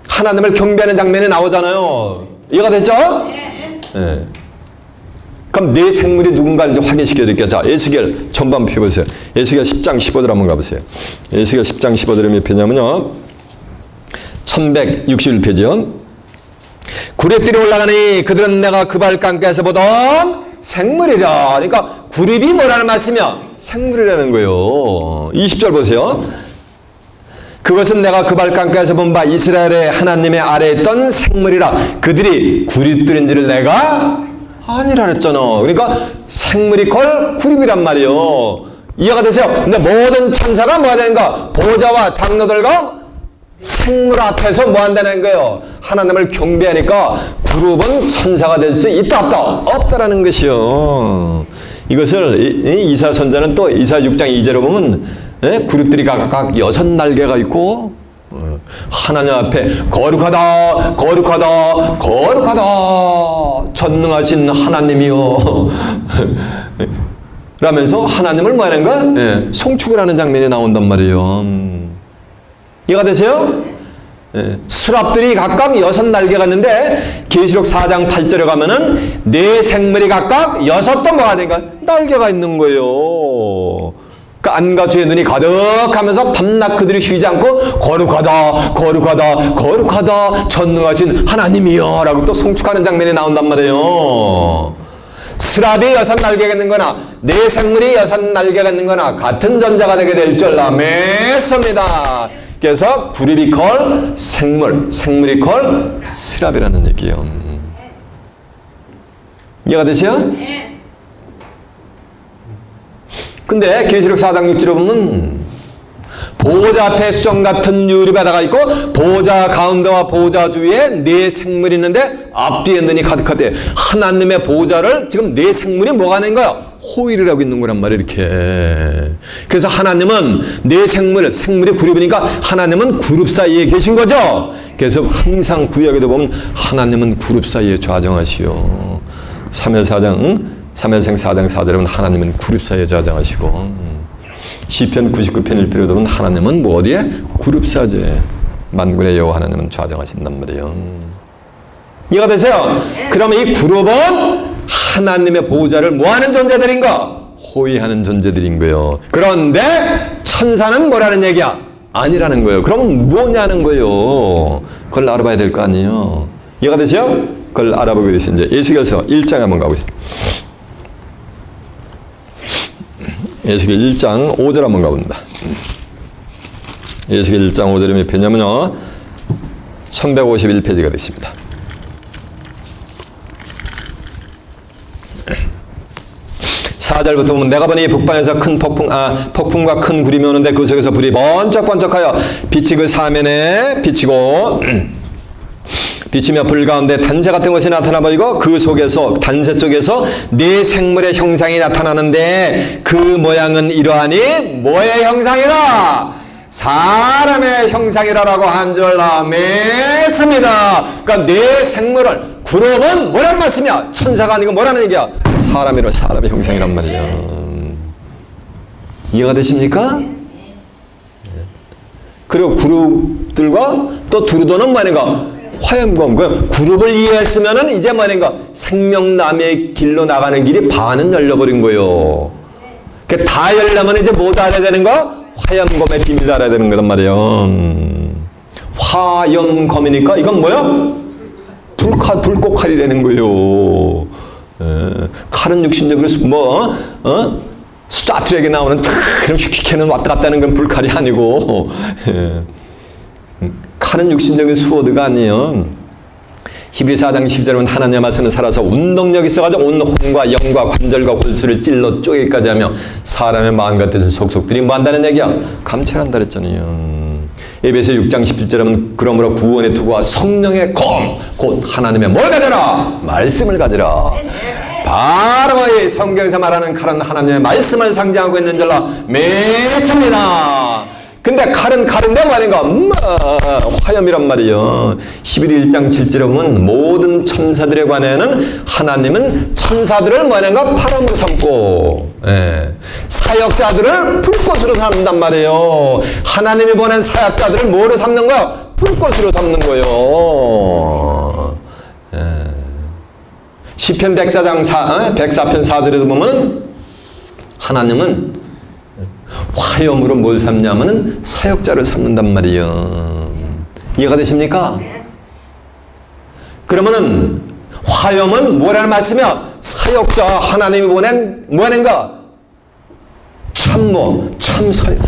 하나님을 경배하는 장면이 나오잖아요. 이해가 됐죠? 네. 그럼 네 생물이 누군가를 확인시켜 드릴게요. 자, 에스겔 전반 펴보세요. 에스겔 10장 15절 한번 가보세요. 에스겔 10장 15절에 몇 페이지냐면요. 1161페이지요. 구릿들이 올라가니 그들은 내가 그 발 강가에서 보던 생물이라. 그러니까 구릿이 뭐라는 말씀이야? 생물이라는 거예요. 20절 보세요. 그것은 내가 그 발 강가에서 본 바 이스라엘의 하나님의 아래에 있던 생물이라. 그들이 구릿들인지를 내가 아니라 그랬잖아. 그러니까 생물이 걸 구립이란 말이에요. 이해가 되세요? 근데 모든 천사가 뭐가 되는가? 보좌와 장로들과 생물 앞에서 뭐 한다는 거예요? 하나님을 경배하니까 그룹은 천사가 될 수 있다 없다? 없다라는 것이요. 이것을 이사 선자는 또 이사 6장 2절에 보면 그룹들이 각각 6날개가 있고 하나님 앞에 거룩하다 거룩하다 거룩하다 전능하신 하나님이요 라면서 하나님을 뭐 하는가? 송축을 하는 장면이 나온단 말이에요. 이해가 되세요? 수랍들이 각각 6날개가 있는데 계시록 4장 8절에 가면은 네 생물이 각각 6도 뭐가 되니까 날개가 있는 거예요. 그 안과 주의 눈이 가득하면서 밤낮 그들이 쉬지 않고 거룩하다 거룩하다 거룩하다 전능하신 하나님이여 라고 또 송축하는 장면이 나온단 말이에요. 스랍이 6날개가 있는 거나 네 생물이 6날개가 있는 거나 같은 전자가 되게 될 줄 믿습니다. 그래서 구립이 걸 생물, 생물이 걸 스랍이라는 얘기예요. 이해가 되세요? 근데 계시록 4장 6절에 보면 보좌 앞에 수정 같은 유리바다가 있고 보좌 가운데와 보좌 주위에 네 생물이 있는데 앞뒤에 눈이 가득하대. 하나님의 보좌를 지금 네 생물이 뭐가 하는 거야? 호위를 하고 있는 거란 말이에요. 이렇게. 그래서 하나님은 네 생물이 그룹이니까 하나님은 그룹 사이에 계신 거죠. 그래서 항상 구약에도 보면 하나님은 그룹 사이에 좌정하시오. 사무엘상 4장 4절에 보면 하나님은 그룹 사이에 좌정하시고 시편 99편 1편에 보면 하나님은 뭐 어디에? 그룹 사이에 만군의 여호와 하나님은 좌정하신단 말이에요. 이해가 되세요? 그러면 이 그룹은 하나님의 보호자를 뭐하는 존재들인가? 호위하는 존재들인 거예요. 그런데 천사는 뭐라는 얘기야? 아니라는 거예요. 그럼 뭐냐는 거예요. 그걸 알아봐야 될 거 아니에요. 이해가 되세요? 그걸 알아보게 되시 이제 에스겔서 1장에 한번 가보세요. 에스겔 1장 5절 한번 가봅니다. 에스겔 1장 5절이 몇 페이지냐면요 1151페이지가 되십니다. 4절부터 보면 내가 보니 북방에서 큰 폭풍과 큰 구름이 오는데 그 속에서 불이 번쩍번쩍하여 빛이 그 사면에 비치고 비치며 불 가운데 단세 같은 것이 나타나 보이고 그 속에서 단세 속에서 네 생물의 형상이 나타나는데 그 모양은 이러하니 뭐의 형상이라? 사람의 형상이라라고 한 줄 맺습니다. 그러니까 네 생물을 그룹은 뭐란 말씀이야? 천사가 아니고 뭐라는 얘기야? 사람이라 사람의 형상이란 말이에요. 이해가 되십니까? 그리고 그룹들과 또 두루도는 뭐인가? 화염검. 그 그룹을 이해했으면은 이제 뭐인가? 생명남의 길로 나가는 길이 반은 열려버린 거예요. 그 다 열려면 이제 뭐 알아야 되는 거? 화염검의 비밀 알아야 되는 거란 말이에요. 화염검이니까 이건 뭐야? 불꽃칼이라는 거예요. 칼은 육신적으로 스타트랙에 나오는 그런 휙휙해는 왔다 갔다 하는 건 불칼이 아니고 칼은 육신적인 수호드가 아니에요. 히브리서 4장 10절은 하나님의 말씀은 살아서 운동력이 있어가지고 온 혼과 영과 관절과 골수를 찔러 쪼개기까지 하며 사람의 마음과 뜻을 속속들이 뭐 한다는 얘기야? 감찰한다 그랬잖아요. 에베소 6장 17절은 그러므로 구원의 투구와 성령의 검 곧 하나님의 뭘 가져라? 말씀을 가져라. 바로 이 성경에서 말하는 칼은 하나님의 말씀을 상징하고 있는 줄로 믿습니다. 근데 칼은 칼인데 말인가? 화염이란 말이에요. 히브리 1장 7절에 보면 모든 천사들에 관해는 하나님은 천사들을 뭐하는가? 바람으로 삼고 사역자들을 불꽃으로 삼는단 말이에요. 하나님이 보낸 사역자들을 뭐로 삼는 거야? 불꽃으로 삼는 거예요. 시편 104편 4절에도 보면 하나님은 화염으로 뭘 삼냐면은 사역자를 삼는단 말이에요. 이해가 되십니까? 그러면은 화염은 뭐라는 말씀이야? 사역자 하나님이 보낸 뭐하는가?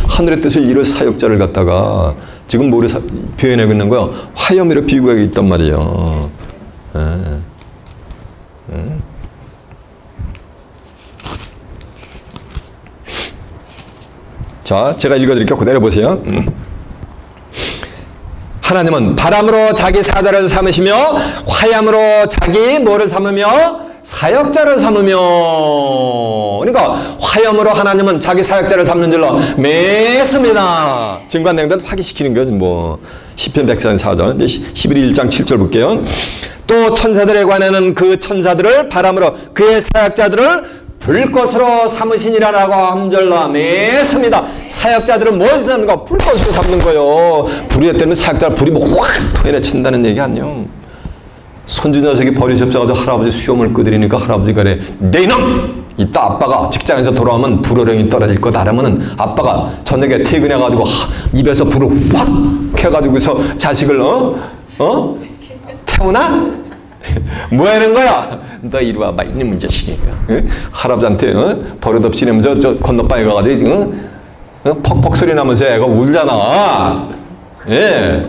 하늘의 뜻을 이룰 사역자를 갖다가 지금 뭐를 표현하고 있는 거야? 화염으로 비유하고 있단 말이에요. 자, 제가 읽어드릴게요. 그대로 보세요. 하나님은 바람으로 자기 사자를 삼으시며 화염으로 자기 뭐를 삼으며 사역자를 삼으며 그러니까 화염으로 하나님은 자기 사역자를 삼는 줄로 맺습니다. 증거한 확인시키는 거죠. 뭐 시편 104절 히브리 1장 7절 볼게요. 또 천사들에 관해는 그 천사들을 바람으로 그의 사역자들을 불꽃으로 삼으시니라라고 함절로 맺습니다. 사역자들은 무엇을 삼는 거? 불꽃으로 삼는 거예요. 불이 때문에 사역자를 불이 확 토해내친다는 얘기 아니에요. 손주 녀석이 버릇이 없어가지고 할아버지 수염을 끄드리니까 할아버지가 그래, 내 이놈! 이따 아빠가 직장에서 돌아오면 불호령이 떨어질 거다. 그러면은 아빠가 저녁에 퇴근해가지고 입에서 불을 확 켜가지고서 자식을 태우나? 뭐 하는 거야? 너 이리 와봐, 이놈의 자식이. 할아버지한테 버릇없이 이러면서 저 건너방에 가가지고 퍽퍽 소리 나면서 애가 울잖아. 예.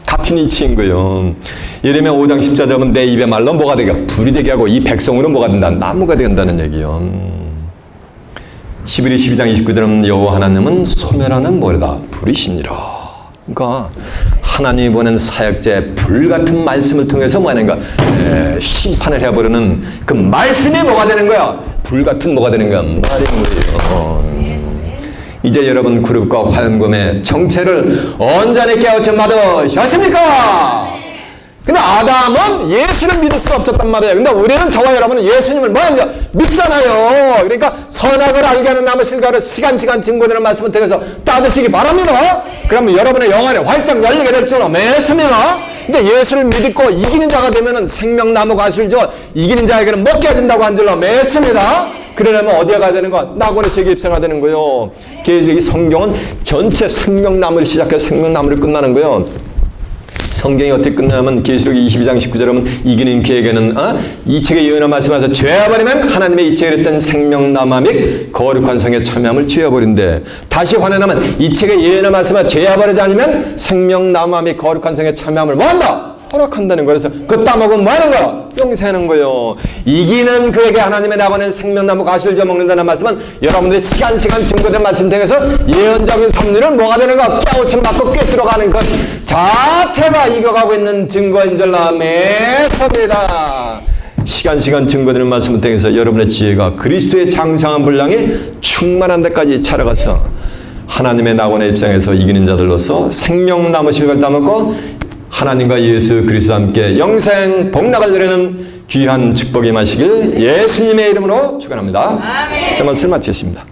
같은 이치인 거예요. 예레미야 5장 14절 보면 내 입의 말로 뭐가 되게? 불이 되게 하고 이 백성으로 뭐가 된다? 나무가 된다는 얘기요. 히브리 12장 29절은 여호와 하나님은 소멸하는 뭐다? 불이시니라. 그러니까 하나님이 보낸 사역자의 불같은 말씀을 통해서 뭐 하는 거야? 심판을 해버리는 그 말씀이 뭐가 되는 거야? 불같은 뭐가 되는 거야? 말인 거예요. 이제 여러분 그룹과 화염검의 정체를 온전히 깨우쳐 받으셨습니까? 근데 아담은 예수를 믿을 수가 없었단 말이에요. 근데 우리는 저와 여러분은 예수님을 뭐냐 믿잖아요. 그러니까 선악을 알게 하는 나무 실과를 시간 증거되는 말씀을 통해서 따르시기 바랍니다. 그러면 여러분의 영안이 활짝 열리게 될 줄로 믿습니다. 근데 예수를 믿고 이기는 자가 되면은 생명나무 가시죠. 이기는 자에게는 먹게 해준다고 한 줄로 믿습니다. 그러려면 어디에 가야 되는 거야? 낙원의 세계 입성해야 되는 거예요. 이 성경은 전체 생명나무를 시작해서 생명나무를 끝나는 거예요. 성경이 어떻게 끝나면 계시록 22장 19절에 보면 이기는 그에게는 이 책에 예언한 말씀에서 죄어버리면 하나님의 이 책에 있던 생명나무 및 거룩한 성에 참여함을 죄어버린대. 다시 환원하면 이 책에 예언한 말씀에 죄어버리지 않으면 생명나무 및 거룩한 성에 참여함을 뭐한다? 허락한다는 거예요. 그래서 그 따먹으면 뭐 하는 거야? 용서하는 거예요. 이기는 그에게 하나님의 낙원은 생명나무 가시를 져먹는다는 말씀은 여러분들이 시간 증거된 말씀 통해서 예언적인 섭리를 뭐가 되는 거? 깨우침 맞고 꿰뚫어가는 것 자체가 이겨가고 있는 증거인 줄 믿습니다. 시간 증거되는 말씀을 통해서 여러분의 지혜가 그리스도의 장성한 분량이 충만한 데까지 차려가서 하나님의 낙원에 입장해서 이기는 자들로서 생명나무 실과를 따먹고 하나님과 예수 그리스도와 함께 영생 복락을 누리는 귀한 축복이 임하시길 예수님의 이름으로 축원합니다. 제 말씀을 마치겠습니다.